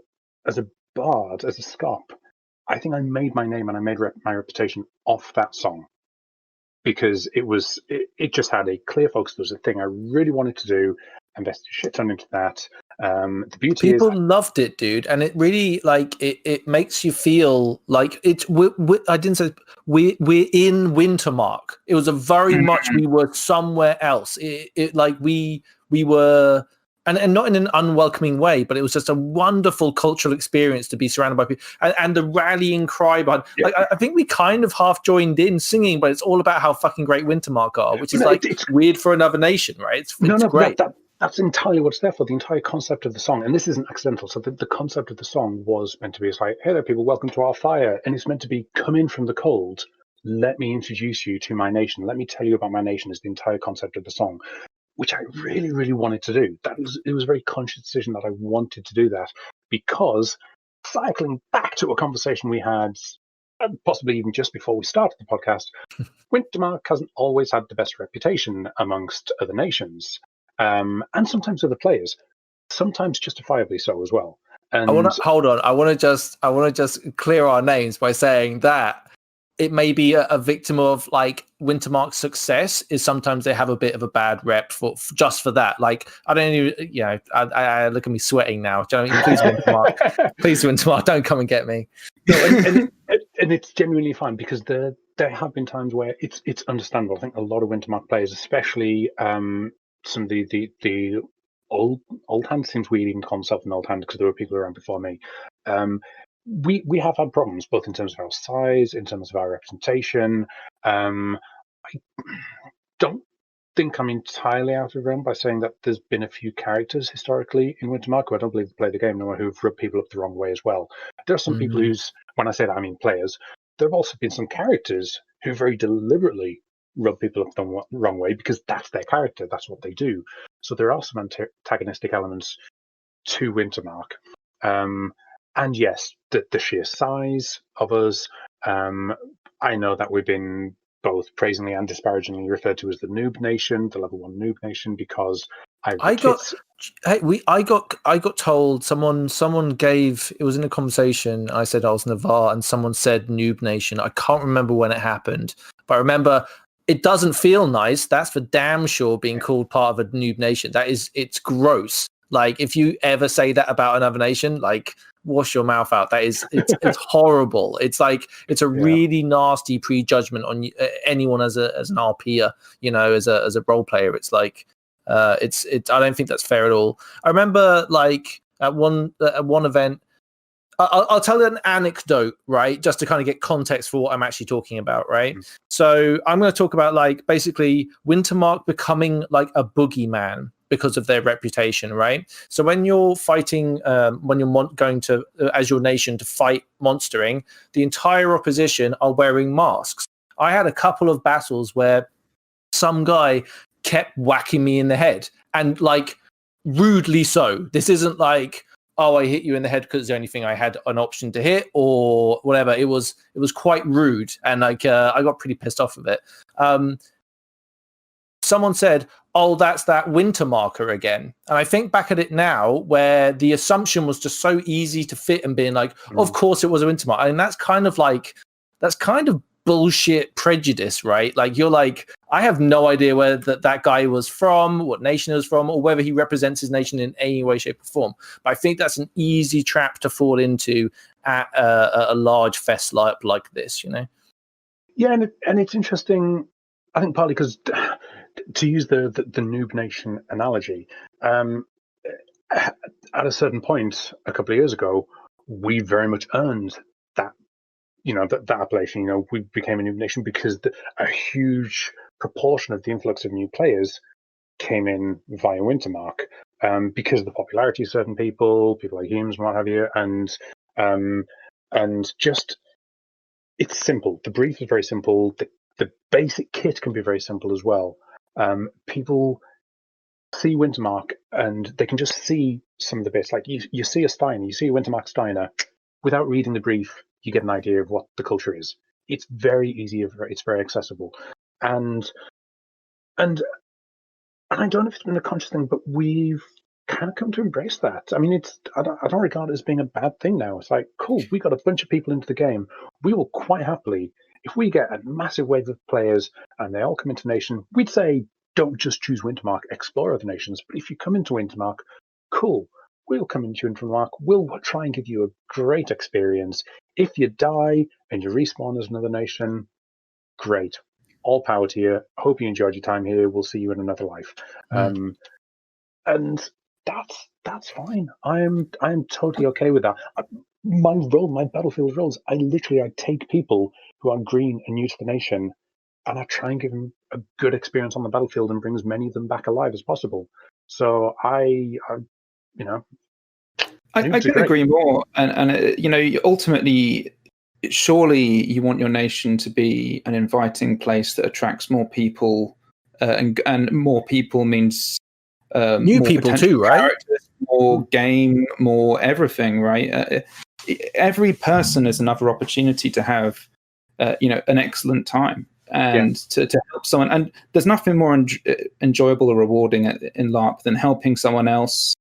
bard, as a scop, I think I made my name and I made my reputation off that song. because it just had a clear focus. There was a thing I really wanted to do, invested a shit ton into that. The beauty
People
is,
loved it, dude, and it really it makes you feel like it's. I didn't say we're in Wintermark. It was a very much we were somewhere else. It like we were. And not in an unwelcoming way, but it was just a wonderful cultural experience to be surrounded by people, and the rallying cry behind. Like, I think we kind of half joined in singing, but it's all about how fucking great Wintermark are, which is it's weird for another nation, right? It's great.
That's entirely what it's there for. The entire concept of the song, and this isn't accidental. So the concept of the song was meant to be, it's like, hey there, people, welcome to our fire, and it's meant to be, come in from the cold. Let me introduce you to my nation. Let me tell you about my nation. Is the entire concept of the song, which I really, really wanted to do. It was a very conscious decision that I wanted to do that, because cycling back to a conversation we had, possibly even just before we started the podcast, Wintermark hasn't always had the best reputation amongst other nations, and sometimes other players, sometimes justifiably so as well. And
I want to hold on. I want to just clear our names by saying that it may be a victim of like Wintermark's success is sometimes they have a bit of a bad rep for just for that. Like, I don't even, I look at me sweating now. Do you know what I mean? Please Wintermark, don't come and get me.
No, and it's genuinely fine, because there have been times where it's understandable. I think a lot of Wintermark players, especially some of the old hand, since we even call myself an old hand because there were people around before me. We have had problems both in terms of our size, in terms of our representation. I don't think I'm entirely out of realm by saying that there's been a few characters historically in Wintermark who I don't believe play the game anymore who've rubbed people up the wrong way as well. There are some people who's, when I say that I mean players, there have also been some characters who very deliberately rub people up the wrong way because that's their character, that's what they do. So there are some antagonistic elements to Wintermark. And yes, the sheer size of us. I know that we've been both praisingly and disparagingly referred to as the Noob Nation, the level 1 Noob Nation, because I got told someone gave, it was in a conversation. I said I was Navarre, and someone said Noob Nation. I can't remember when it happened, but I remember it doesn't feel nice. That's for damn sure being called part of a Noob Nation. It's gross. Like, if you ever say that about another nation, like, wash your mouth out. It's horrible. It's like, it's a really nasty prejudgment on anyone as an RPer, as a role player. It's like, I don't think that's fair at all. I remember, like, at one event, I'll tell an anecdote, right, just to kind of get context for what I'm actually talking about, right? So I'm going to talk about, like, basically Wintermark becoming like a boogeyman because of their reputation, right? So when you're fighting, when you're going to, as your nation, to fight monstering, the entire opposition are wearing masks. I had a couple of battles where some guy kept whacking me in the head, and like rudely so. This isn't like, oh, I hit you in the head because it's the only thing I had an option to hit or whatever. It was quite rude, and like I got pretty pissed off of it. Someone said, oh, that's that Wintermarker again. And I think back at it now, where the assumption was just so easy to fit and being like, of course it was a Wintermarker. And that's kind of bullshit prejudice, right? Like, you're like, I have no idea where that guy was from, what nation he was from, or whether he represents his nation in any way, shape, or form. But I think that's an easy trap to fall into at a large fest like this, Yeah, and it's interesting, I think, partly because, to use the Noob Nation analogy, at a certain point a couple of years ago, we very much earned that, that appellation. We became a Noob Nation because a huge proportion of the influx of new players came in via Wintermark, because of the popularity of certain people like Humes and what have you, and just, it's simple. The brief is very simple. The basic kit can be very simple as well. People see Wintermark and they can just see some of the bits. Like, you see a Steiner, you see a Wintermark Steiner, without reading the brief, you get an idea of what the culture is. It's very easy, it's very accessible. And I don't know if it's been a conscious thing, but we've kind of come to embrace that. I mean, I don't regard it as being a bad thing now. It's like, cool, we got a bunch of people into the game. We will quite happily if we get a massive wave of players and they all come into Nation, we'd say, don't just choose Wintermark, explore other nations. But if you come into Wintermark, cool, we'll come into Wintermark, we'll try and give you a great experience. If you die and you respawn as another nation, great. All power to you. Hope you enjoyed your time here. We'll see you in another life. And that's fine. I am totally okay with that. My Battlefield roles, I take people who are green and new to the nation, and I try and give them a good experience on the battlefield and bring as many of them back alive as possible. So I
couldn't agree more. And ultimately, surely you want your nation to be an inviting place that attracts more people, and more people means
new
more
people too, right?
More game, more everything, right? Every person is another opportunity to have, an excellent time and to help someone. And there's nothing more enjoyable or rewarding in LARP than helping someone else,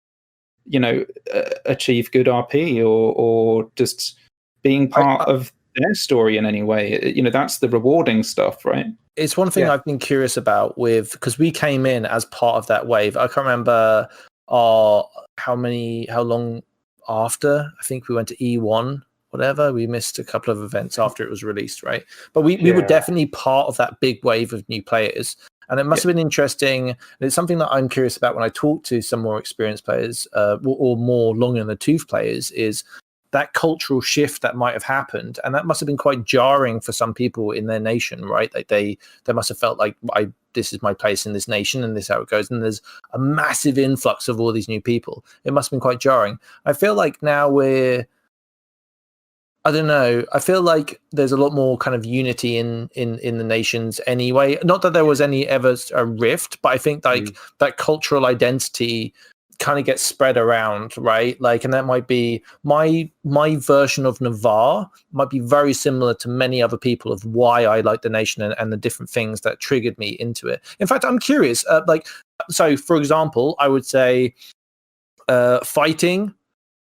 achieve good RP or just being part of their story in any way. That's the rewarding stuff, right?
It's one thing I've been curious about because we came in as part of that wave. I can't remember how long after. I think we went to E1, whatever. We missed a couple of events after it was released, right? But we were definitely part of that big wave of new players. And it must have been interesting. And it's something that I'm curious about when I talk to some more experienced players or more long in the tooth players is that cultural shift that might have happened. And that must have been quite jarring for some people in their nation, right? Like they must have felt like this is my place in this nation and this is how it goes. And there's a massive influx of all these new people. It must have been quite jarring. I feel like now I don't know. I feel like there's a lot more kind of unity in the nations anyway. Not that there was ever a rift, but I think like that cultural identity kind of gets spread around, right? Like, and that might be my version of Navarre might be very similar to many other people of why I like the nation and the different things that triggered me into it. In fact, I'm curious. So for example, I would say fighting,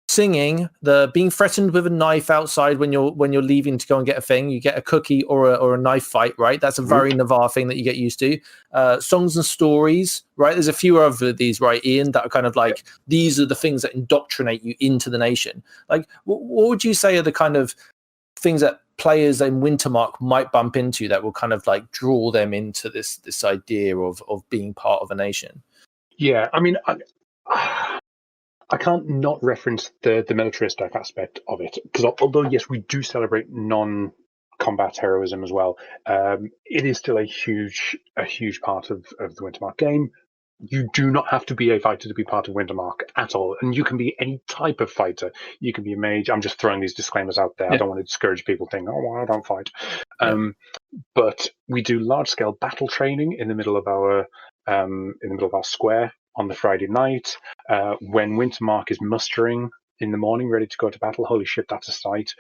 singing, being threatened with a knife outside when you're leaving to go and get a thing, you get a cookie or a knife fight, right? That's a very Navarre thing that you get used to. Songs and stories, right? There's a few of these, right, Ian, that are kind of like these are the things that indoctrinate you into the nation. Like, what would you say are the kind of things that players in Wintermark might bump into that will kind of like draw them into this idea of being part of a nation?
Yeah, I mean, I can't not reference the militaristic aspect of it, because although, yes, we do celebrate non-combat heroism as well, it is still a huge part of the Wintermark game. You do not have to be a fighter to be part of Wintermark at all, and you can be any type of fighter. You can be a mage. I'm just throwing these disclaimers out there. I don't want to discourage people thinking, oh, well, I don't fight. But we do large-scale battle training in the middle of our square on the Friday night. When Wintermark is mustering in the morning, ready to go to battle, holy shit, that's a sight.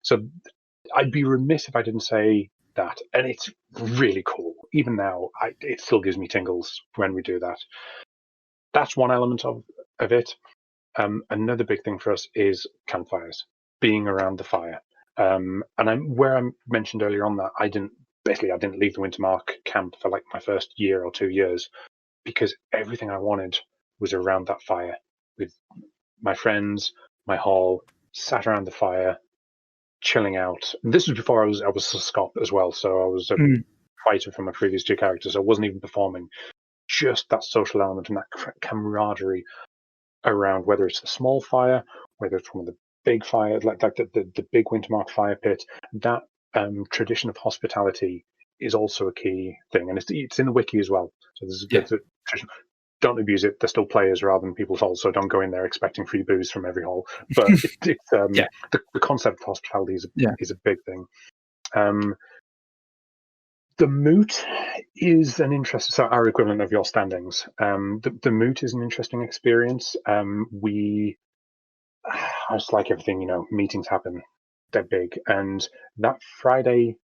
So I'd be remiss if I didn't say that. And it's really cool. Even now, it still gives me tingles when we do that. That's one element of it. Another big thing for us is campfires, being around the fire. And where I mentioned earlier on that I didn't leave the Wintermark camp for like my first year or 2 years, because everything I wanted was around that fire with my friends, my hall, sat around the fire, chilling out. And this was before I was a Scop as well, so I was a fighter from my previous 2 characters. So I wasn't even performing. Just that social element and that camaraderie around, whether it's the small fire, whether it's one of the big fires, like the big Wintermark fire pit. That tradition of hospitality is also a key thing, and it's in the wiki as well. So there's a tradition. Don't abuse it. They're still players rather than people's halls, so don't go in there expecting free booze from every hall. But the concept of hospitality is a big thing. The moot is an interesting, so our equivalent of your standings. The moot is an interesting experience. It's like everything, meetings happen, they're big, and that Friday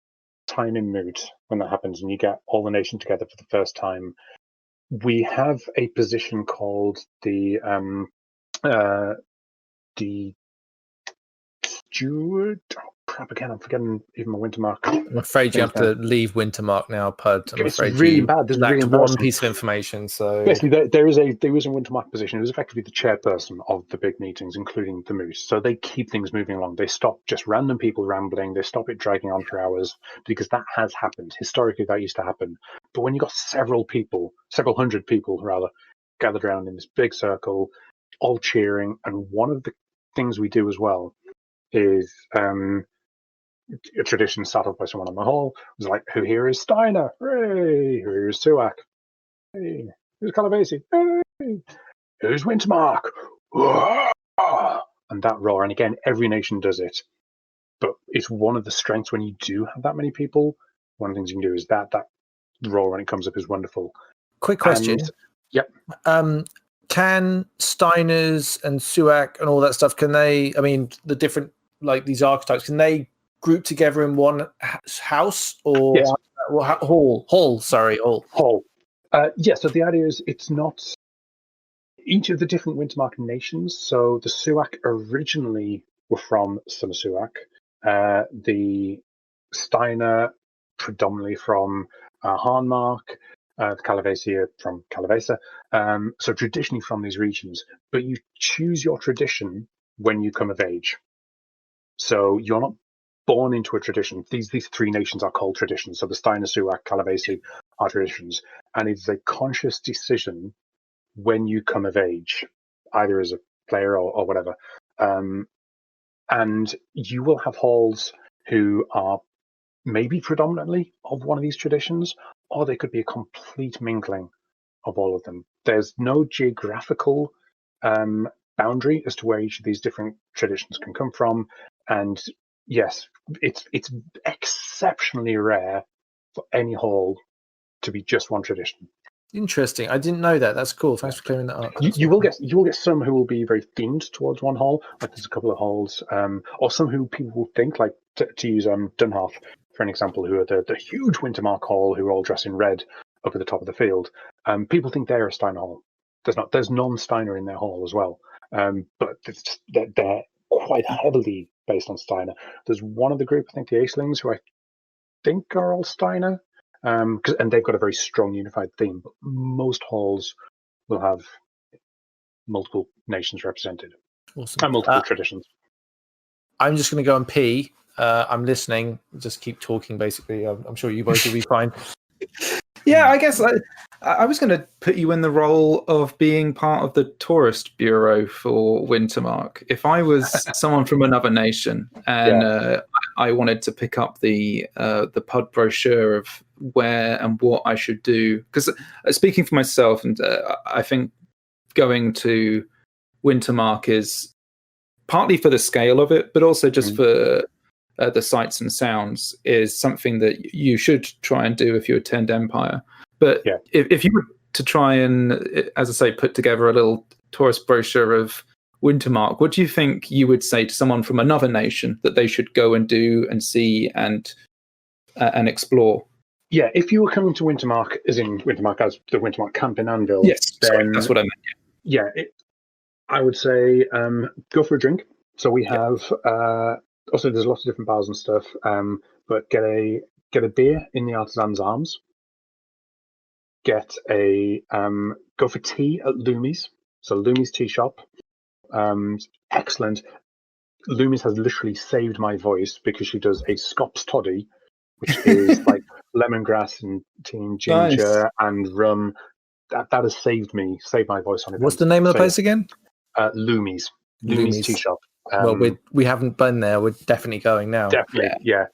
time in moot, when that happens and you get all the nation together for the first time, we have a position called the steward. crap again. I'm forgetting even my Wintermark.
I'm afraid you have to leave Wintermark now, Pud. I'm
It's
afraid
really
you
bad. This is really
lacked one
embarrassing.
piece of information. So
Basically, there is a Wintermark position who's effectively the chairperson of the big meetings, including the Moose. So they keep things moving along. They stop just random people rambling. They stop it dragging on for hours, because that has happened. Historically, that used to happen. But when you've got several hundred people rather, gathered around in this big circle, all cheering, and one of the things we do as well is a tradition started by someone in the hall. It was like, who here is Steiner? Hooray! Who here is Suak? Hey. Who's Calavesi? Hey. Who's Wintermark? And that roar. And again, every nation does it. But it's one of the strengths when you do have that many people. One of the things you can do is that roar when it comes up is wonderful.
quick question.
Yep.
Can Steiners and Suak and all that stuff, can they, I mean, the different, like these archetypes, can they group together in one house or
Yes.
hall? Hall.
Yeah, so the idea is it's not each of the different Wintermark nations. So the Suak originally were from Summer Suak. The Steiner predominantly from Harnmark. The Calavesi from Calavesa. So traditionally from these regions, but you choose your tradition when you come of age. So you're not born into a tradition. These three nations are called traditions. So the Steiner, Suak, Calavesi are traditions. And it's a conscious decision when you come of age, either as a player or whatever. And you will have halls who are maybe predominantly of one of these traditions, or they could be a complete mingling of all of them. There's no geographical boundary as to where each of these different traditions can come from. And yes, it's exceptionally rare for any hall to be just one tradition.
Interesting. I didn't know that. That's cool. Thanks for clearing that up.
You will get some who will be very themed towards one hall. Like there's a couple of halls, or some who people will think, like to use Dunhalf for an example, who are the huge Wintermark hall who all dress in red up at the top of the field. People think they're a Steiner hall. There's non-Steiner in their hall as well, but they're quite heavily based on Steiner. There's one of the group, I think the Acelings, who I think are all Steiner. And they've got a very strong unified theme, but most halls will have multiple nations represented.
Awesome.
And multiple traditions.
I'm just going to go and pee. I'm listening. Just keep talking, basically. I'm sure you both will be fine.
Yeah, I guess I was going to put you in the role of being part of the tourist bureau for Wintermark. If I was someone from another nation and I wanted to pick up the pod brochure of where and what I should do, because speaking for myself, and I think going to Wintermark is partly for the scale of it, but also just for the sights and sounds is something that you should try and do if you attend Empire. But if you were to try and, as I say, put together a little tourist brochure of Wintermark, what do you think you would say to someone from another nation that they should go and do and see and explore?
Yeah, if you were coming to Wintermark, as in Wintermark as the Wintermark camp in Anvil,
yes,
then
that's what I meant.
Yeah, I would say go for a drink. So we have also there's lots of different bars and stuff, but get a beer in the Artisan's Arms. Get a go for tea at Lumi's. So Lumi's tea shop, excellent. Lumi's has literally saved my voice because she does a Scops toddy, which is like lemongrass and tea and ginger and rum. That has saved my voice on it.
What's the name of the place again?
Lumi's tea shop.
Well, we haven't been there. We're definitely going now.
Definitely, yeah.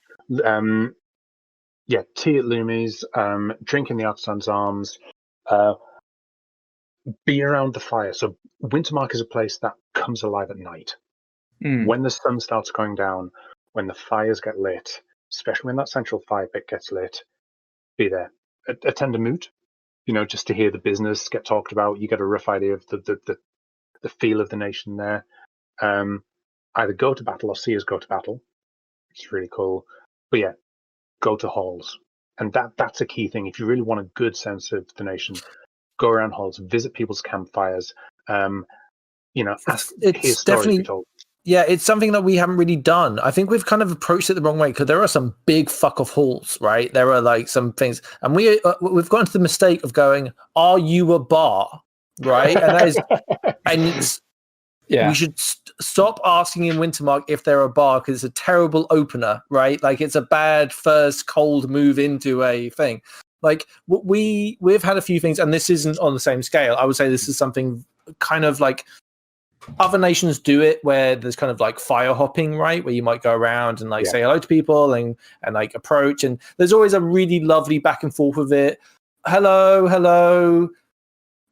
Tea at Lumi's, drink in the Artisan's Arms, be around the fire. So Wintermark is a place that comes alive at night. When the sun starts going down, when the fires get lit, especially when that central fire pit gets lit, be there. Attend a moot, just to hear the business get talked about. You get a rough idea of the feel of the nation there. Either go to battle or see us go to battle, which is really cool. But yeah, go to halls. And that's a key thing. If you really want a good sense of the nation, go around halls, visit people's campfires, ask his stories to be told.
Yeah, it's something that we haven't really done. I think we've kind of approached it the wrong way because there are some big fuck off halls, right? There are like some things, and we've gone to the mistake of going, "Are you a bar?" Right, and that is, and we should stop asking in Wintermark if they're a bar because it's a terrible opener, right? Like it's a bad first cold move into a thing. Like we've had a few things, and this isn't on the same scale. I would say this is something kind of like. Other nations do it where there's kind of like fire hopping, right? Where you might go around and like say hello to people and like approach. And there's always a really lovely back and forth with it. Hello.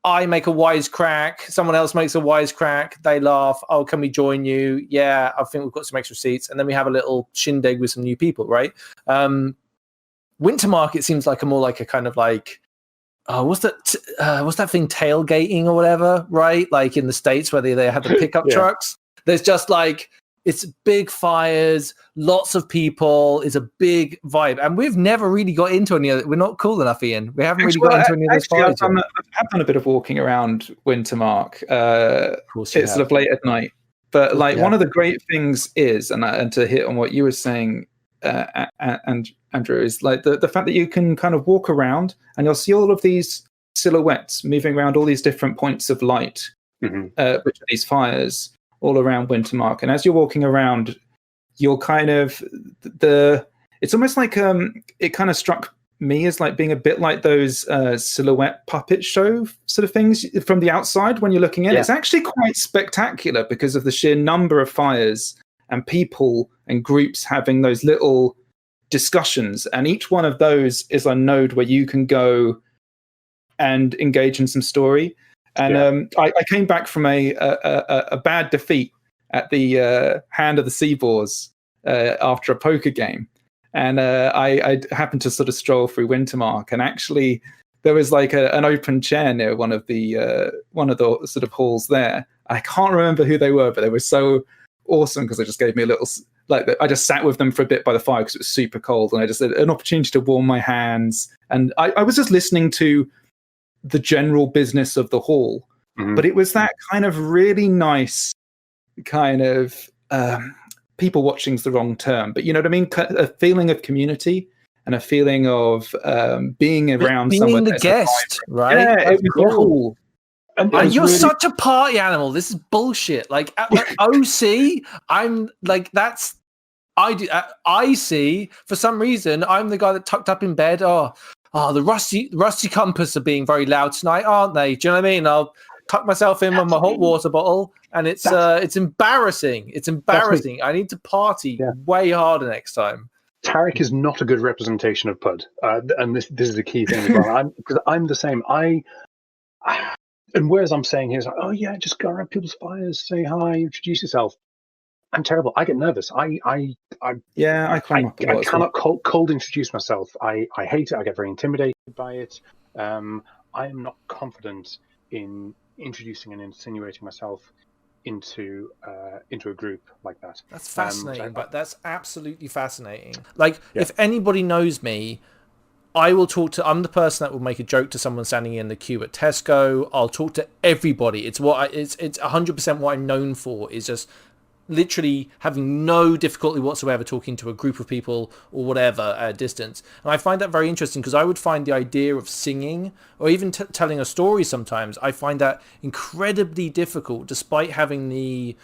I make a wisecrack. Someone else makes a wisecrack. They laugh. Oh, can we join you? Yeah, I think we've got some extra seats. And then we have a little shindig with some new people, right? Wintermark, it seems like more like a kind of like, what's that thing, tailgating or whatever, right? Like in the States where they have the pickup trucks. There's just like, it's big fires, lots of people, it's a big vibe. And we've never really got into any of it. We're not cool enough, Ian. We haven't really got into any of those fires.
I've done a bit of walking around Wintermark. It's sort of late at night. But like one of the great things is, and to hit on what you were saying, and Andrew, is like the fact that you can kind of walk around and you'll see all of these silhouettes moving around all these different points of light, which are these fires all around Wintermark. And as you're walking around, you're kind of it's almost like it kind of struck me as like being a bit like those silhouette puppet show sort of things from the outside when you're looking in. It's actually quite spectacular because of the sheer number of fires and people and groups having those little discussions, and each one of those is a node where you can go and engage in some story. And I came back from a bad defeat at the Hand of the Seaboars after a poker game, and I happened to sort of stroll through Wintermark, and actually there was like an open chair near one of the sort of halls there. I can't remember who they were, but they were so awesome because they just gave me a little, like, I just sat with them for a bit by the fire because it was super cold, and I just had an opportunity to warm my hands, and I was just listening to the general business of the hall. But it was that kind of really nice kind of people watching's the wrong term, but you know what I mean, a feeling of community and a feeling of being around someone,
being the guest, right?
Yeah, it was cool.
And you're really such a party animal. This is bullshit. Like at OC, I'm like, that's I see. For some reason, I'm the guy that tucked up in bed. Oh, the rusty compass are being very loud tonight, aren't they? Do you know what I mean? I'll tuck myself in with my hot water bottle, and it's embarrassing. It's embarrassing. I need to party way harder next time.
Tarek is not a good representation of Pud, and this is the key thing as well. Because I'm the same. And whereas I'm saying here is like, oh yeah, just go around people's fires, say hi, introduce yourself. I'm terrible. I get nervous. I
climb up.
I cannot cold introduce myself. I hate it. I get very intimidated by it. I am not confident in introducing and insinuating myself into a group like that.
That's fascinating, but that's absolutely fascinating. Like, if anybody knows me, I will talk to. I'm the person that will make a joke to someone standing in the queue at Tesco. I'll talk to everybody. It's 100% what I'm known for. Is just literally having no difficulty whatsoever talking to a group of people or whatever at a distance. And I find that very interesting because I would find the idea of singing or even telling a story sometimes, I find that incredibly difficult despite having the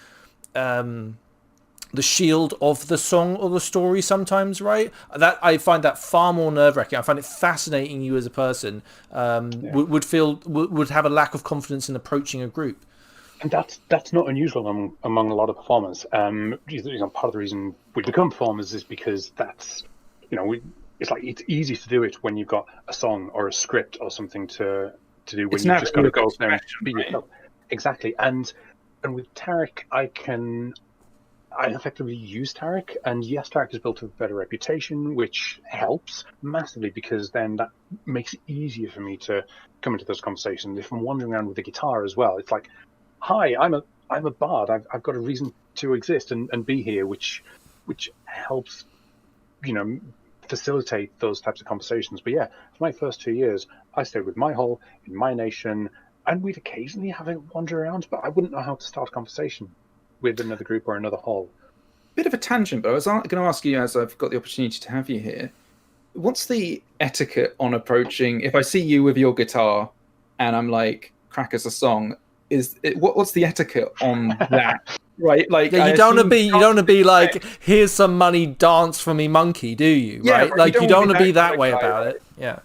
shield of the song or the story sometimes, right? That I find that far more nerve-wracking. I find it fascinating you as a person would have a lack of confidence in approaching a group.
And that's not unusual among a lot of performers. Part of the reason we become performers is because that's, it's easy to do it when you've got a song or a script or something to do when you just got to go up there and be yourself. Exactly. And with Tarek, I effectively use Tarek, and yes, Tarek has built a better reputation, which helps massively because then that makes it easier for me to come into those conversations. If I'm wandering around with a guitar as well, it's like, hi, I'm a bard. I've got a reason to exist and be here, which helps, facilitate those types of conversations. But yeah, for my first 2 years, I stayed with my hall in my nation, and we'd occasionally have a wander around, but I wouldn't know how to start a conversation. with another group or another hall.
Bit of a tangent, but I was going to ask you, as I've got the opportunity to have you here, what's the etiquette on approaching? If I see you with your guitar and I'm like, crack us a song, what's the etiquette on that? Right, like
Yeah, you don't want to be like, here's some money, dance for me, monkey, do you?
Yeah,
right, like you don't want to be that way about it. Yeah.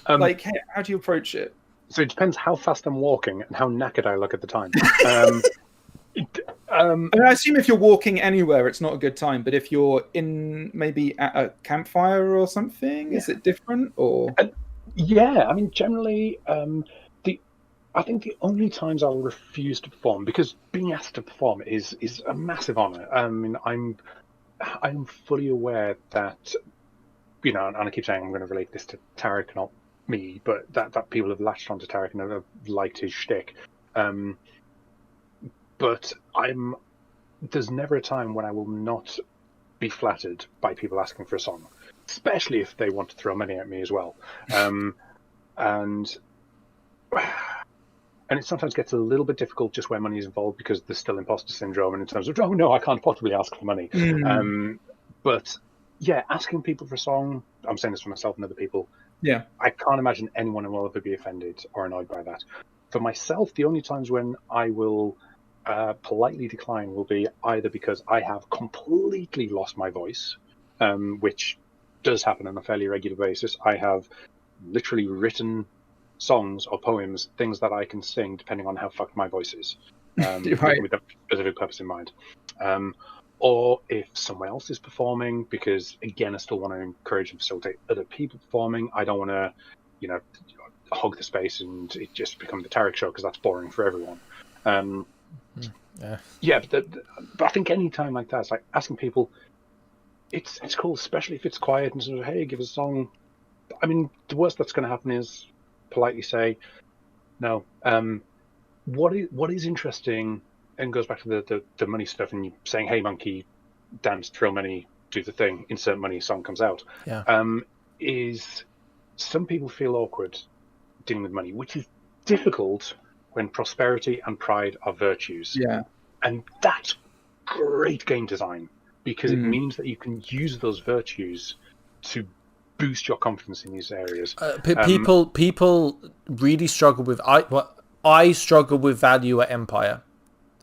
Like, how do you approach it?
So it depends how fast I'm walking and how knackered I look at the time.
I assume if you're walking anywhere, it's not a good time. But if you're in maybe at a campfire or something, is it different? Or
yeah, I mean, generally, I think the only times I'll refuse to perform, because being asked to perform is a massive honor. I mean, I'm fully aware that, you know, and I keep saying I'm going to relate this to Tarek, not me, but that people have latched onto Tarek and have liked his shtick. But there's never a time when I will not be flattered by people asking for a song, especially if they want to throw money at me as well. And it sometimes gets a little bit difficult just where money is involved, because there's still imposter syndrome, and in terms of, oh no, I can't possibly ask for money. But yeah, asking people for a song, I'm saying this for myself and other people,
yeah,
I can't imagine anyone will ever be offended or annoyed by that. For myself, the only times when I will politely decline will be either because I have completely lost my voice, which does happen on a fairly regular basis. I have literally written songs or poems, things that I can sing depending on how fucked my voice is,
right,
with a specific purpose in mind. Or if someone else is performing, because again, I still want to encourage and facilitate other people performing. I don't want to, you know, hog the space and it just become the Tarek show, because that's boring for everyone. But I think any time like that, it's like asking people. It's cool, especially if it's quiet and sort of, hey, give us a song. I mean, the worst that's going to happen is politely say no. What is interesting, and goes back to the money stuff, and you saying, hey monkey, dance, throw money, do the thing, insert money, song comes out. Is some people feel awkward dealing with money, which is difficult when prosperity and pride are virtues. And that's great game design, because it means that you can use those virtues to boost your confidence in these areas.
People really struggle with I struggle with value at Empire,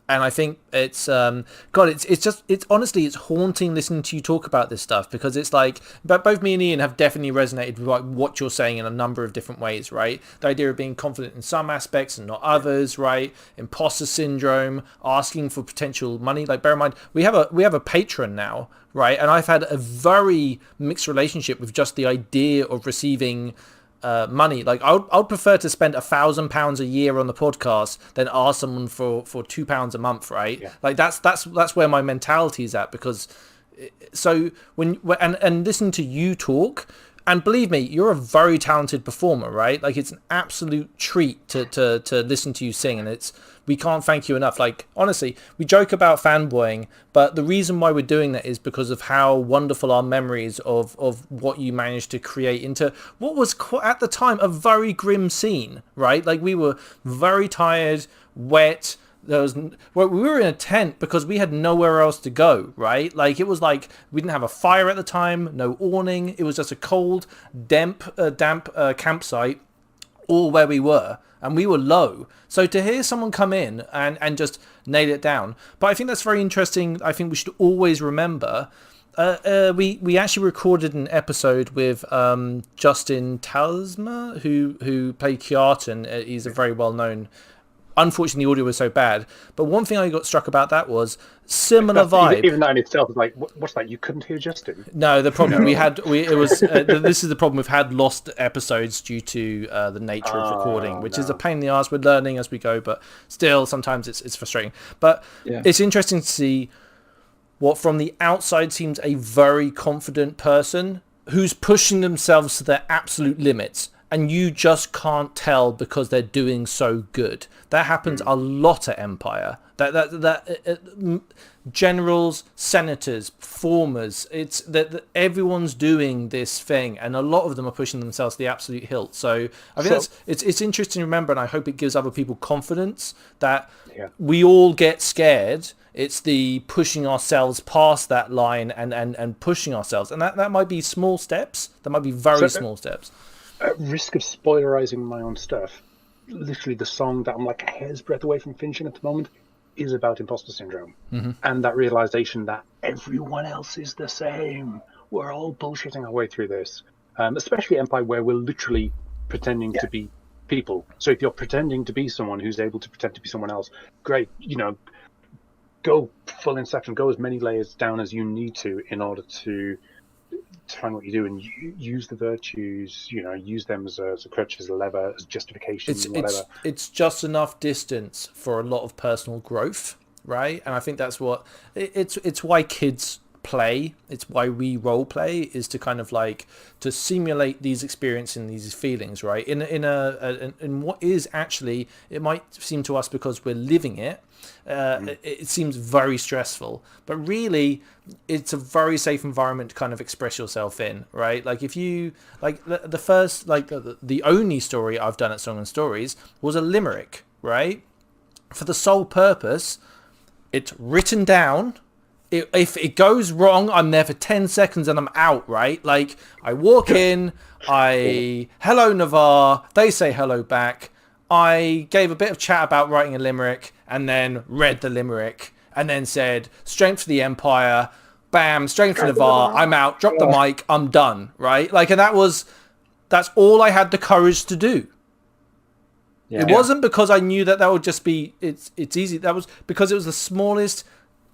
and I think it's it's honestly, it's haunting listening to you talk about this stuff, because it's like, but both me and Ian have definitely resonated with like what you're saying in a number of different ways, right? The idea of being confident in some aspects and not others, right? Imposter syndrome, asking for potential money. Like, bear in mind, we have a patron now, right? And I've had a very mixed relationship with just the idea of receiving money. Like, I would prefer to spend £1,000 a year on the podcast than ask someone for £2 a month, right? Like that's where my mentality is at, because so and listen to you talk, and believe me, you're a very talented performer, right? Like, it's an absolute treat to listen to you sing, and we can't thank you enough. Like, honestly, we joke about fanboying, but the reason why we're doing that is because of how wonderful our memories of what you managed to create into what was at the time a very grim scene, right? Like, we were very tired, wet. We were in a tent because we had nowhere else to go, right? Like, it was like we didn't have a fire at the time, no awning. It was just a cold, damp campsite, all where we were, and we were low. So to hear someone come in and just nail it down, but I think that's very interesting. I think we should always remember. We actually recorded an episode with Justin Talsma, who played Kjartan. He's a very well known. Unfortunately, the audio was so bad. But one thing I got struck about that was similar vibe.
Even that in itself is like, what's that? You couldn't hear Justin?
No, the problem this is the problem. We've had lost episodes due to the nature of recording, which is a pain in the arse. We're learning as we go, but still, sometimes it's frustrating. But it's interesting to see what from the outside seems a very confident person who's pushing themselves to their absolute limits. And you just can't tell because they're doing so good. That happens a lot at Empire. That generals, senators, performers. It's that everyone's doing this thing, and a lot of them are pushing themselves to the absolute hilt. So I think it's interesting to remember, and I hope it gives other people confidence that we all get scared It's the pushing ourselves past that line and pushing ourselves. And that might be small steps. That might be very small steps.
At risk of spoilerizing my own stuff, literally the song that I'm like a hair's breadth away from finishing at the moment is about imposter syndrome. And that realization that everyone else is the same. We're all bullshitting our way through this. Especially Empire, where we're literally pretending to be people. So if you're pretending to be someone who's able to pretend to be someone else, great, go full Inception, go as many layers down as you need to in order to find what you do, and use the virtues, use them as a crutch, as a lever, as justification, whatever.
It's just enough distance for a lot of personal growth, right? And I think that's what it's why kids play, it's why we role play, is to kind of like to simulate these experiences and these feelings, right? In what is actually, it might seem to us because we're living it, it seems very stressful, but really it's a very safe environment to kind of express yourself in, right? Like if you like the first, like the only story I've done at Song and Stories was a limerick, right? For the sole purpose, it's written down. If it goes wrong, I'm there for 10 seconds and I'm out, right? Like, I walk in, hello, Navarre, they say hello back. I gave a bit of chat about writing a limerick and then read the limerick and then said, strength for the Empire, bam, strength for Navarre, I'm out, drop the mic, I'm done, right? Like, and that's all I had the courage to do. It wasn't because I knew that would just be, it's easy. That was because it was the smallest,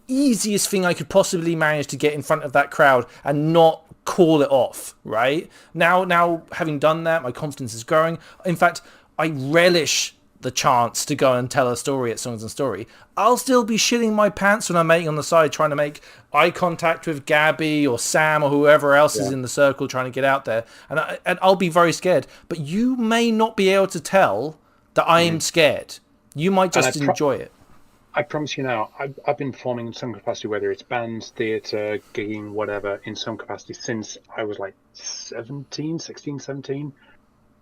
easiest thing I could possibly manage to get in front of that crowd and not call it off, right? Now having done that, my confidence is growing. In fact, I relish the chance to go and tell a story at Songs and Story. I'll still be shitting my pants when I'm making on the side, trying to make eye contact with Gabby or Sam or whoever else is in the circle trying to get out there. And I'll be very scared. But you may not be able to tell that I'm scared. You might just enjoy it.
I promise you now, I've been performing in some capacity, whether it's bands, theatre, gigging, whatever, in some capacity since I was like 16, 17.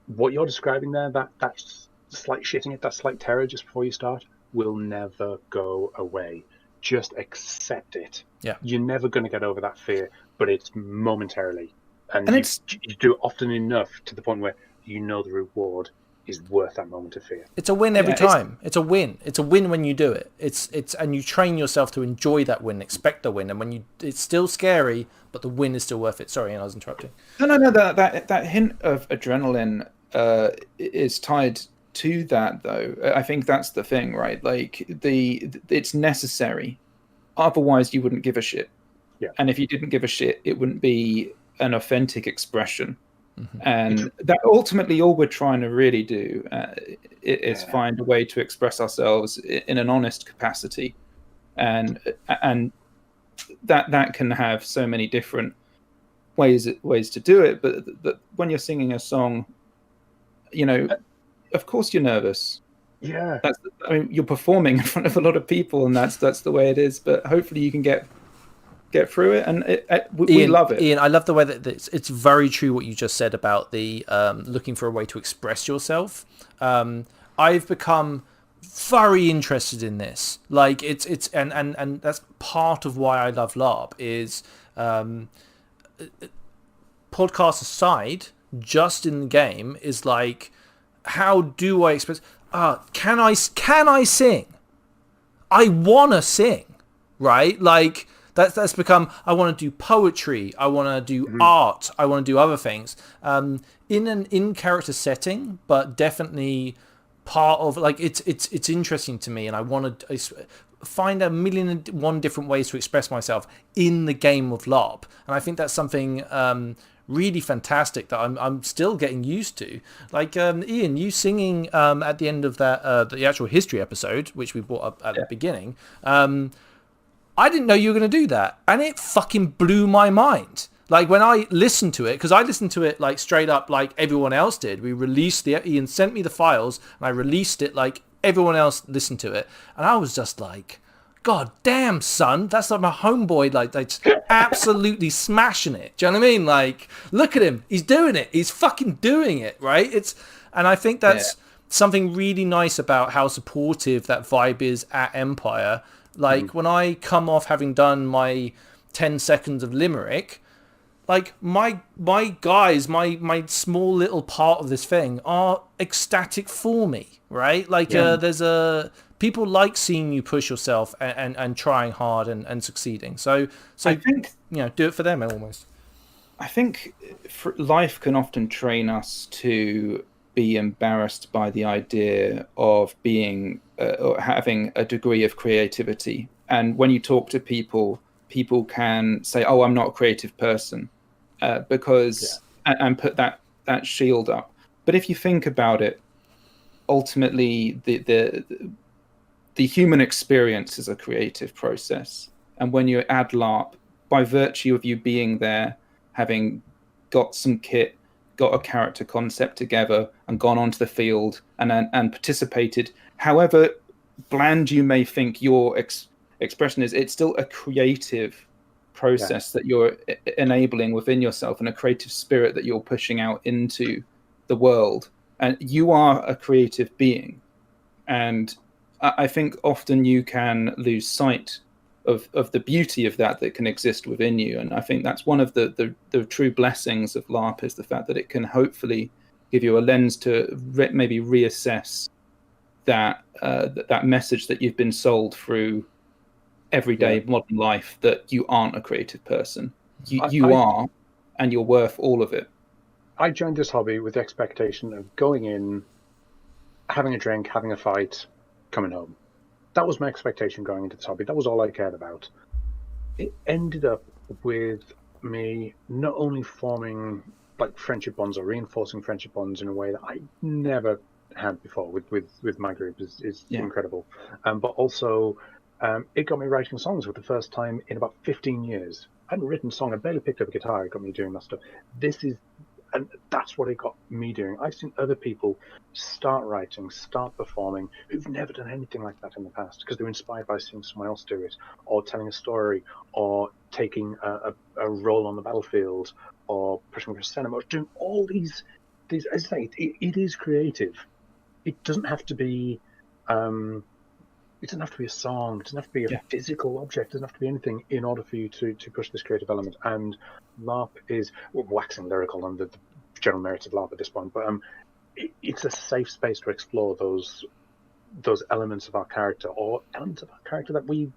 What you're describing there, that's slight shitting it, that slight terror just before you start, will never go away. Just accept it. Yeah. You're never going to get over that fear, but it's momentarily. And you do it often enough to the point where you know the reward is worth that moment of fear.
It's a win every time. It's a win. It's a win when you do it. It's and you train yourself to enjoy that win, expect the win, and when it's still scary, but the win is still worth it. Sorry, I was interrupting.
No. That hint of adrenaline is tied to that, though. I think that's the thing, right? Like it's necessary. Otherwise, you wouldn't give a shit. Yeah. And if you didn't give a shit, it wouldn't be an authentic expression. And that ultimately all we're trying to really do is find a way to express ourselves in an honest capacity, and that can have so many different ways to do it. But when you're singing a song, of course you're nervous. Yeah, you're performing in front of a lot of people, and that's the way it is. But hopefully you can get through it, and we love it.
Ian, I love the way that it's very true what you just said about the looking for a way to express yourself. I've become very interested in this. Like it's and that's part of why I love LARP is podcast aside, just in the game is like, how do I express? Can I sing? I wanna sing, right? Like. That's become, I want to do poetry, I want to do art, I want to do other things in an in-character setting, but definitely part of, like, it's interesting to me, and I want to find a million and one different ways to express myself in the game of LARP, and I think that's something really fantastic that I'm still getting used to. Like Ian, you singing at the end of that the actual history episode, which we brought up at the beginning. I didn't know you were going to do that, and it fucking blew my mind. Like when I listened to it, because I listened to it like straight up like everyone else did. We released Ian sent me the files, and I released it like everyone else listened to it, and I was just like, God damn, son, that's like my homeboy. Like they absolutely smashing it. Do you know what I mean? Like, look at him, he's doing it. He's fucking doing it, right? And I think that's something really nice about how supportive that vibe is at Empire. Like when I come off having done my 10 seconds of limerick, like my guys, my small little part of this thing are ecstatic for me, right? Like there's people like seeing you push yourself and trying hard and succeeding. So
I think,
do it for them almost.
I think life can often train us to be embarrassed by the idea of being or having a degree of creativity. And when you talk to people, people can say, "Oh, I'm not a creative person," because and put that shield up. But if you think about it, ultimately, the human experience is a creative process. And when you add LARP, by virtue of you being there, having got some kit, got a character concept together, and gone onto the field and participated, however bland you may think your expression is, it's still a creative process that you're enabling within yourself, and a creative spirit that you're pushing out into the world. And you are a creative being. And I think often you can lose sight of the beauty of that can exist within you. And I think that's one of the true blessings of LARP, is the fact that it can hopefully give you a lens to maybe reassess that message that you've been sold through everyday modern life, that you aren't a creative person. You are, and you're worth all of it.
I joined this hobby with the expectation of going in, having a drink, having a fight, coming home. That was my expectation going into this hobby. That was all I cared about. It ended up with me not only forming like friendship bonds or reinforcing friendship bonds in a way that I never had before with my group is incredible. But also it got me writing songs for the first time in about 15 years. I hadn't written a song. I barely picked up a guitar. It got me doing that stuff. And that's what it got me doing. I've seen other people start writing, start performing, who've never done anything like that in the past, because they're inspired by seeing someone else do it, or telling a story, or taking a role on the battlefield, or pushing for cinema, or doing all these. As I say, it is creative. It doesn't have to be. It doesn't have to be a song. It doesn't have to be a physical object. It doesn't have to be anything in order for you to push this creative element. And LARP is waxing lyrical on the general merits of LARP at this point, but it's a safe space to explore those elements of our character, or elements of our character that we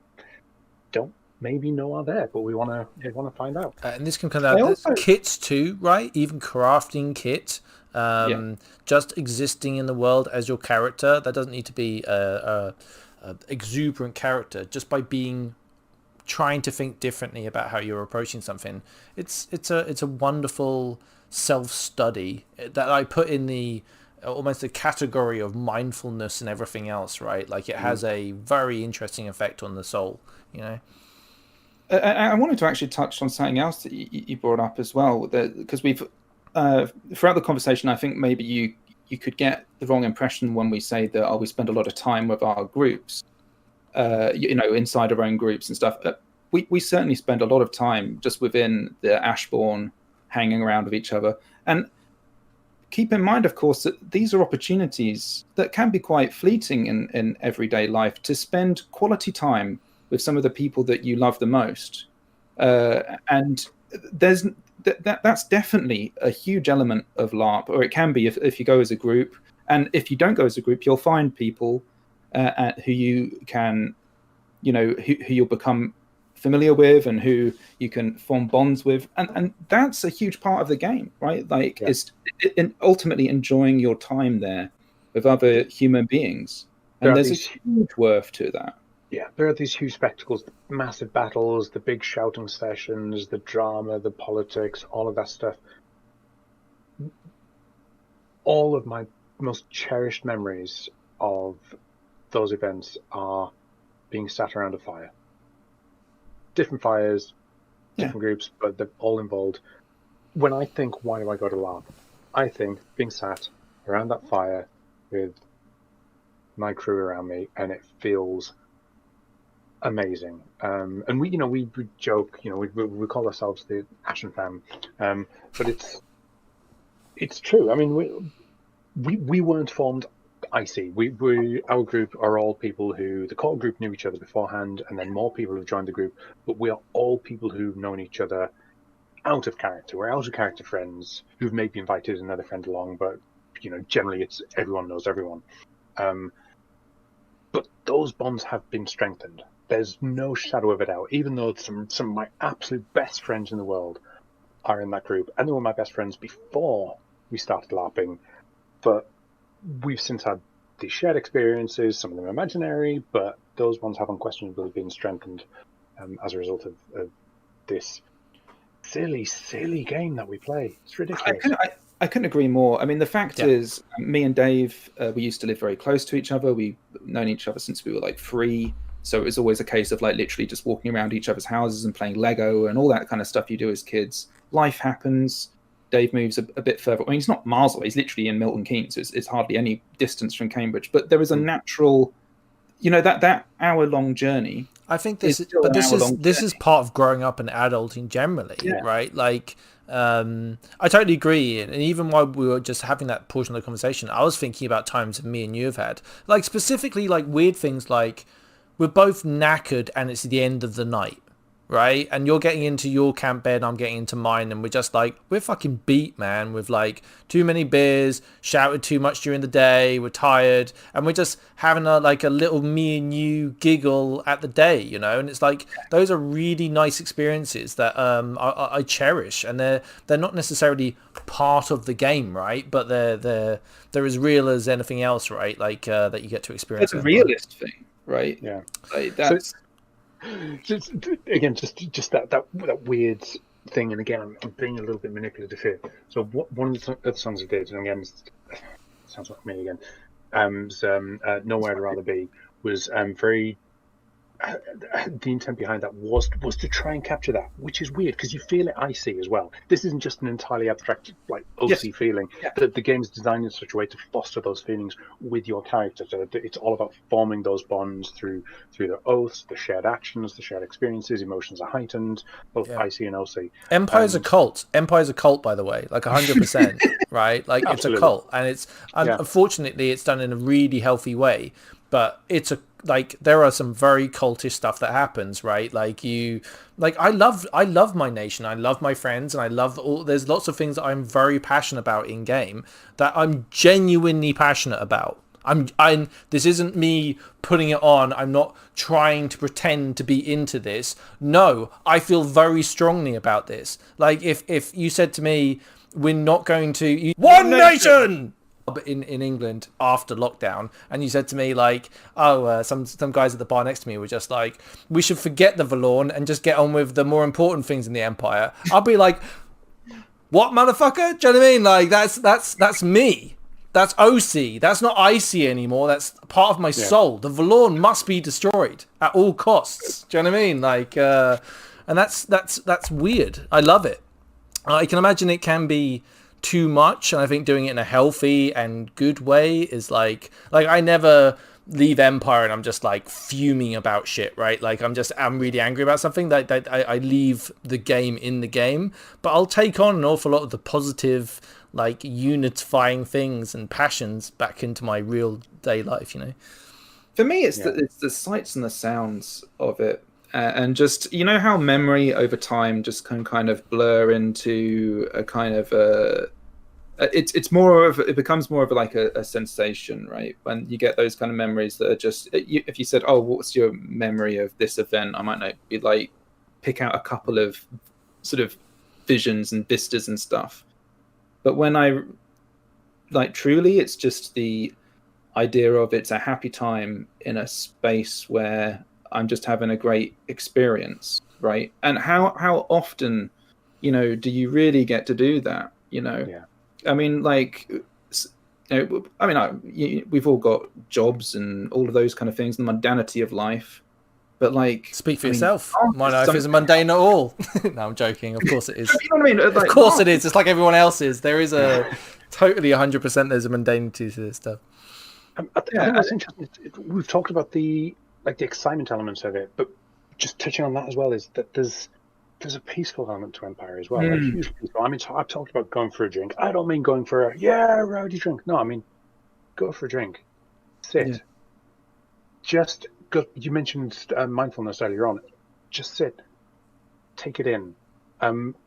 don't maybe know are there, but we want to find out.
And this can come out kits too, right? Even crafting kit. Just existing in the world as your character. That doesn't need to be a exuberant character. Just by trying to think differently about how you're approaching something, it's a wonderful self-study that I put in the almost a category of mindfulness and everything else, right? Like it has a very interesting effect on the soul,
I wanted to actually touch on something else that you brought up as well, because we've throughout the conversation, I think maybe you could get the wrong impression when we say that we spend a lot of time with our groups, inside our own groups and stuff. We certainly spend a lot of time just within the Ashbourne, hanging around with each other. And keep in mind, of course, that these are opportunities that can be quite fleeting in everyday life, to spend quality time with some of the people that you love the most. And that's definitely a huge element of LARP, or it can be if you go as a group. And if you don't go as a group, you'll find people who you can, who you'll become familiar with, and who you can form bonds with, and that's a huge part of the game, right? Like it's ultimately enjoying your time there with other human beings, and there's a huge worth to that.
Yeah, there are these huge spectacles, the massive battles, the big shouting sessions, the drama, the politics, all of that stuff. All of my most cherished memories of those events are being sat around a fire. Different fires, different groups, but they're all involved. When I think, why do I go to LARP? I think being sat around that fire with my crew around me, and it feels amazing. And we joke, we call ourselves the Action Fam, but it's true. I mean, we weren't formed icy. Our group are all people who the core group knew each other beforehand, and then more people have joined the group. But we are all people who've known each other out of character. We're out of character friends who've maybe invited another friend along, but generally it's everyone knows everyone. But those bonds have been strengthened. There's no shadow of a doubt. Even though some of my absolute best friends in the world are in that group, and they were my best friends before we started LARPing, but we've since had these shared experiences, some of them imaginary, but those ones have unquestionably been strengthened as a result of this silly game that we play. It's ridiculous.
I couldn't agree more. I mean, the fact is, me and Dave, we used to live very close to each other. We've known each other since we were like 3. So it was always a case of like literally just walking around each other's houses and playing Lego and all that kind of stuff you do as kids. Life happens. Dave moves a bit further. I mean, he's not miles away. He's literally in Milton Keynes. So it's hardly any distance from Cambridge. But there is a natural, that hour-long journey.
I think this is part of growing up and adulting generally, right? Like, I totally agree. And even while we were just having that portion of the conversation, I was thinking about times that me and you have had, like specifically like weird things like we're both knackered and it's the end of the night, right? And you're getting into your camp bed, I'm getting into mine, and we're just like, we're fucking beat, man. With like too many beers, shouted too much during the day, we're tired, and we're just having a little me and you giggle at the day, and it's like those are really nice experiences that I cherish, and they're not necessarily part of the game, right? But they're as real as anything else, right? Like that you get to experience.
It's a realist thing, right?
Yeah,
like that's.
Just that weird thing, and again, I'm being a little bit manipulative here. So one of the songs I did, and again, sounds like me again. Nowhere I'd Rather Be was very. The intent behind that was to try and capture that, which is weird because you feel it icy as well. This isn't just an entirely abstract OC feeling.
Yeah.
The game is designed in such a way to foster those feelings with your character. So it's all about forming those bonds through the oaths, the shared actions, the shared experiences. Emotions are heightened, both icy and OC.
Empire's a cult. Empire's a cult, by the way, like 100%, right? Like it's a cult, and it's unfortunately it's done in a really healthy way. But it's there are some very cultish stuff that happens, right? I love my nation, I love my friends, and I love there's lots of things that I'm very passionate about in game that I'm genuinely passionate about. This isn't me putting it on. I'm not trying to pretend to be into this. No, I feel very strongly about this. Like if you said to me, we're not going to One Nation in England after lockdown, and you said to me like, some guys at the bar next to me were just like, we should forget the Valorn and just get on with the more important things in the Empire, I'll be like, what, motherfucker? Do you know what I mean? Like that's me. That's OC. That's not icy anymore. That's part of my soul. The Valorn must be destroyed at all costs. Do you know what I mean? Like, and that's weird. I love it. I can imagine it can be too much, and I think doing it in a healthy and good way is like I never leave Empire and I'm just like fuming about shit, right? Like I'm really angry about something that I leave the game in the game, but I'll take on an awful lot of the positive, like unifying things and passions back into my real day life,
For me, it's the sights and the sounds of it. And just how memory over time just can kind of blur into a kind of it becomes more of like a sensation, right? When you get those kind of memories that are just, if you said, oh, what's your memory of this event, I might not be like pick out a couple of sort of visions and vistas and stuff. But when I truly, it's just the idea of it's a happy time in a space where I'm just having a great experience, right? And how often, do you really get to do that? I mean, we've all got jobs and all of those kind of things, the mundanity of life. But
speak for yourself. My life isn't mundane at all. No, I'm joking. Of course it is.
You know what I mean?
Of course it is. It's like everyone else's. There is a totally 100%. There's a mundanity to this stuff.
I think that's interesting. We've talked about the excitement elements of it, but just touching on that as well is that there's a peaceful element to Empire as well. Like, huge peaceful. I mean, I've talked about going for a drink. I don't mean going for a rowdy drink. No, I mean go for a drink. sit.
Yeah.
Just go. You mentioned mindfulness earlier on. Just sit. Take it in.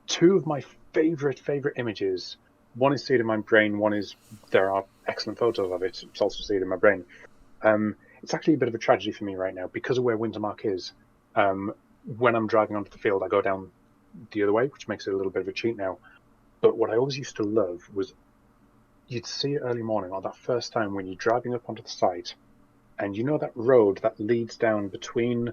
Two of my favorite images. One is seated in my brain. One is there are excellent photos of it. It's also seated in my brain. It's actually a bit of a tragedy for me right now because of where Wintermark is. When I'm driving onto the field, I go down the other way, which makes it a little bit of a cheat now. But what I always used to love was you'd see it early morning or that first time when you're driving up onto the site, and you know that road that leads down between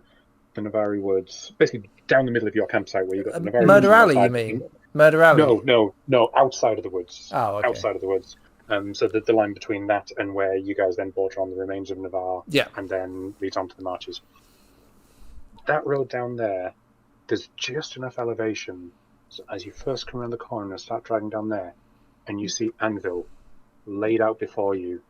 the Navari Woods, basically down the middle of your campsite where you've got the Navari Woods.
Murder
on
Alley,
the
you
side.
mean? Murder Alley?
No, outside of the woods.
Oh, okay.
Outside of the woods. So the line between that and where you guys then border on the remains of Navarre,
Yeah.
and then leads on to the marches. That road down there, there's just enough elevation so as you first come around the corner and start driving down there, and you see Anvil laid out before you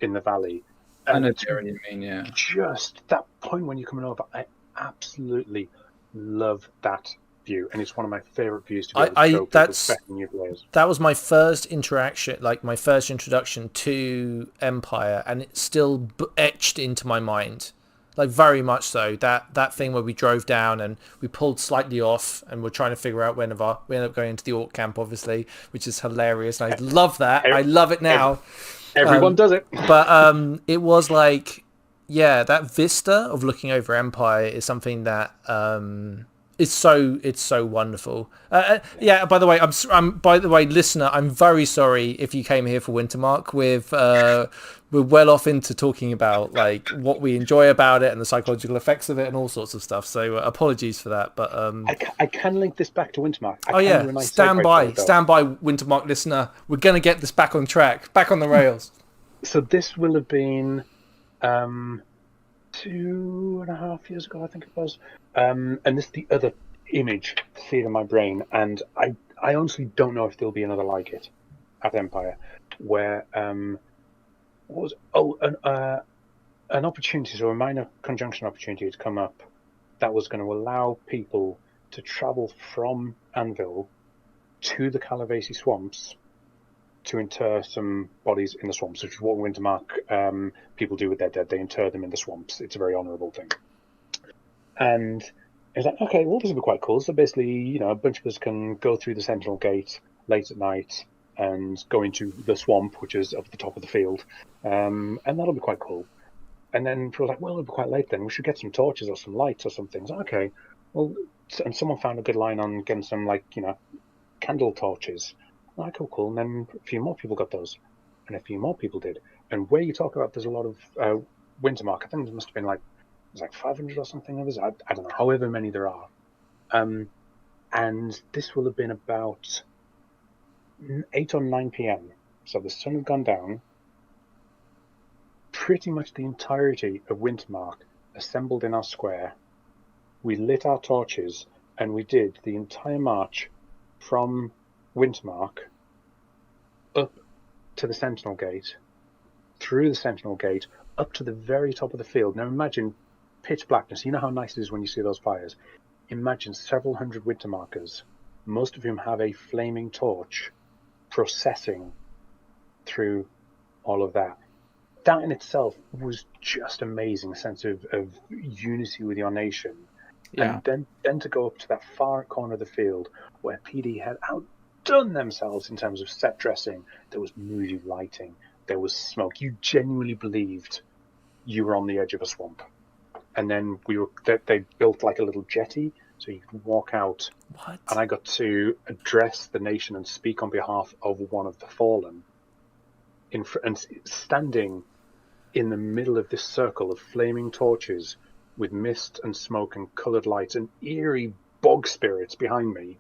in the valley.
I know
And
what you mean, yeah.
just that point when you're coming over, I absolutely love that view, and it's one of my favorite views to be able to show people, especially new players.
That was my first interaction, like my first introduction to Empire, and it's still etched into my mind, like very much so. That thing where we drove down and we pulled slightly off, and we're trying to figure out we ended up going into the Orc camp, obviously, which is hilarious. And I love that. I love it now.
Everyone does it,
but it was like, yeah, that vista of looking over Empire is something that it's so wonderful. Yeah. By the way, listener, I'm very sorry if you came here for Wintermark. We're well off into talking about like what we enjoy about it and the psychological effects of it and all sorts of stuff. So apologies for that. But
I can link this back to Wintermark.
Stand by, Wintermark listener. We're gonna get this back on track, back on the rails.
So this will have been 2.5 years ago, I think it was. And this is the other image to see it in my brain, and I honestly don't know if there'll be another like it at Empire, where an opportunity, so a minor conjunction opportunity to come up that was going to allow people to travel from Anvil to the Calavesi swamps to inter some bodies in the swamps, which is what Wintermark people do with their dead. They inter them in the swamps. It's a very honourable thing. And it's like, okay, well, this will be quite cool. So basically, a bunch of us can go through the Sentinel Gate late at night and go into the swamp, which is up at the top of the field. And that'll be quite cool. And then people were like, well, it'll be quite late then. We should get some torches or some lights or something. So, okay. Well, and someone found a good line on getting some, candle torches. Like, oh, cool. And then a few more people got those. And a few more people did. And where you talk about there's a lot of Wintermark, I think there must have been like 500 or something others. I don't know, however many there are. And this will have been about 8 or 9 p.m. So the sun had gone down. Pretty much the entirety of Wintermark assembled in our square. We lit our torches and we did the entire march from Wintermark up to the Sentinel Gate, through the Sentinel Gate, up to the very top of the field. Now imagine pitch blackness. You know how nice it is when you see those fires. Imagine several hundred Wintermarkers, most of whom have a flaming torch, processing through all of that. That in itself was just amazing, sense of unity with your nation. Yeah. And then to go up to that far corner of the field where PD had outdone themselves in terms of set dressing. There was moody lighting. There was smoke. You genuinely believed you were on the edge of a swamp. And then they built like a little jetty so you could walk out.
What?
And I got to address the nation and speak on behalf of one of the fallen. And standing in the middle of this circle of flaming torches with mist and smoke and coloured lights and eerie bog spirits behind me.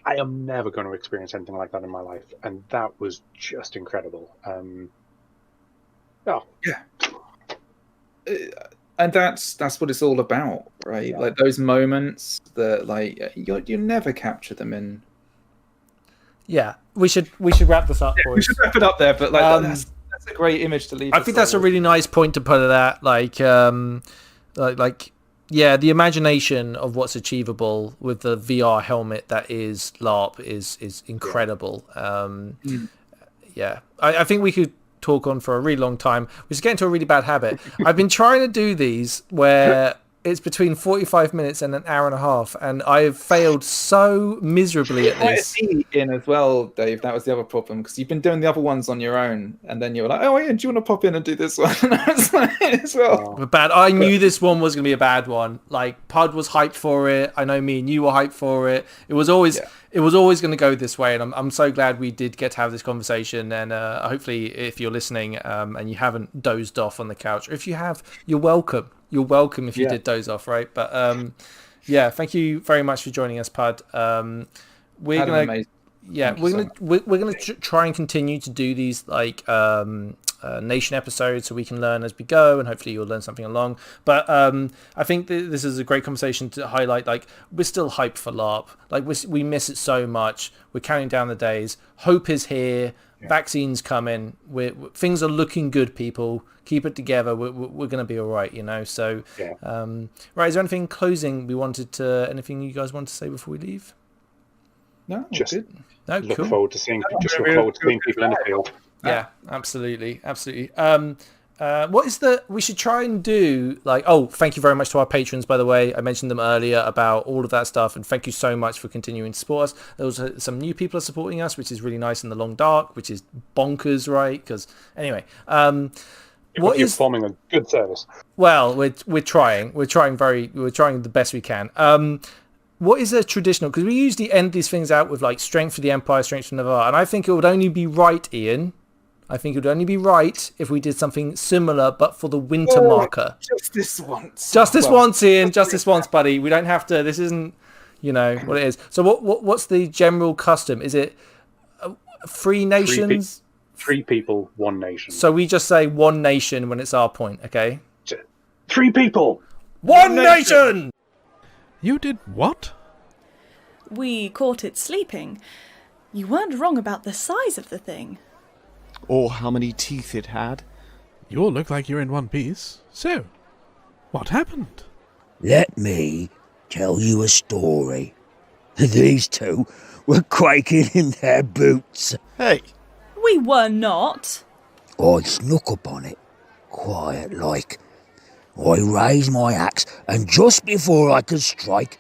I am never going to experience anything like that in my life, and that was just incredible.
Yeah, and that's what it's all about, right? Yeah. Like those moments that you never capture them in.
Yeah, we should wrap this up.
Yeah, we should wrap it up there, but that's a great image to leave.
I think that's a really nice point to put it at. Yeah, the imagination of what's achievable with the VR helmet that is LARP is incredible. Yeah, I think we could talk on for a really long time, which is getting to a really bad habit. I've been trying to do these where it's between 45 minutes and an hour and a half, and I have failed so miserably at this.
In as well, Dave. That was the other problem, because you've been doing the other ones on your own, and then you were like, "Oh yeah, do you want to pop in and do this one?" And I was like, as well.
Bad. I knew this one was going to be a bad one. Like Pud was hyped for it. I know me and you were hyped for it. It was always going to go this way, and I'm so glad we did get to have this conversation. And hopefully, if you're listening and you haven't dozed off on the couch, or if you have, you're welcome. You're welcome if you did doze off, right? But thank you very much for joining us, Pud. We're gonna try and continue to do these like nation episodes, so we can learn as we go, and hopefully you'll learn something along. But I think this is a great conversation to highlight. Like, we're still hyped for LARP. Like, we miss it so much. We're counting down the days. Hope is here. Vaccines coming. Things are looking good, people. Keep it together. We're going to be all right, you know. So, right. Is there anything closing anything you guys want to say before we leave?
No,
just
good.
No, look forward to seeing people in the field.
Yeah, absolutely. We should try and do thank you very much to our patrons, by the way. I mentioned them earlier about all of that stuff, and thank you so much for continuing to support us. There was some new people are supporting us, which is really nice in the long dark, which is bonkers, right? Because anyway,
you're performing a good service.
Well, we're trying the best we can. What is a traditional, because we usually end these things out with like strength for the Empire, strength for Navarre, and I think it would only be right, Ian. I think it would only be right if we did something similar, but for the winter marker.
Just this once.
Just this once, Ian. Just this once, buddy. We don't have to. This isn't, what it is. So what's the general custom? Is it 3 nations?
3 people, 1 nation.
So we just say 1 nation when it's our point, okay?
3 people,
1 nation!
You did what?
We caught it sleeping. You weren't wrong about the size of the thing.
Or how many teeth it had.
You all look like you're in one piece. So, what happened?
Let me tell you a story. These 2 were quaking in their boots.
Hey!
We were not.
I snuck up on it, quiet like. I raised my axe, and just before I could strike,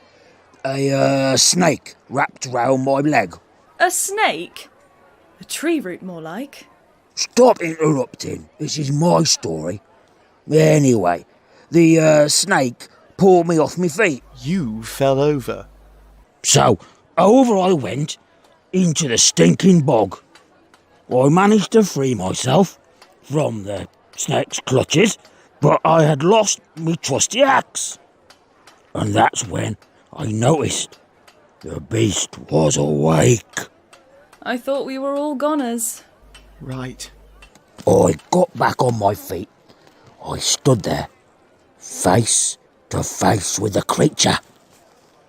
a snake wrapped round my leg.
A snake? A tree root, more like.
Stop interrupting. This is my story. Anyway, the snake pulled me off my feet.
You fell over.
So, over I went, into the stinking bog. I managed to free myself from the snake's clutches, but I had lost me trusty axe. And that's when I noticed the beast was awake.
I thought we were all goners.
Right.
I got back on my feet. I stood there, face to face with the creature.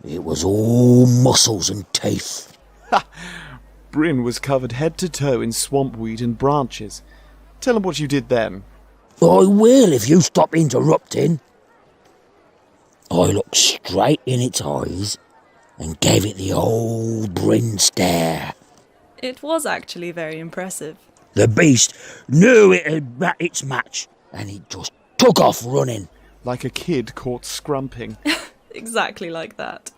It was all muscles and teeth.
Bryn was covered head to toe in swampweed and branches. Tell him what you did then.
I will if you stop interrupting. I looked straight in its eyes and gave it the old Bryn stare.
It was actually very impressive.
The beast knew it had met its match, and it just took off running.
Like a kid caught scrumping.
Exactly like that.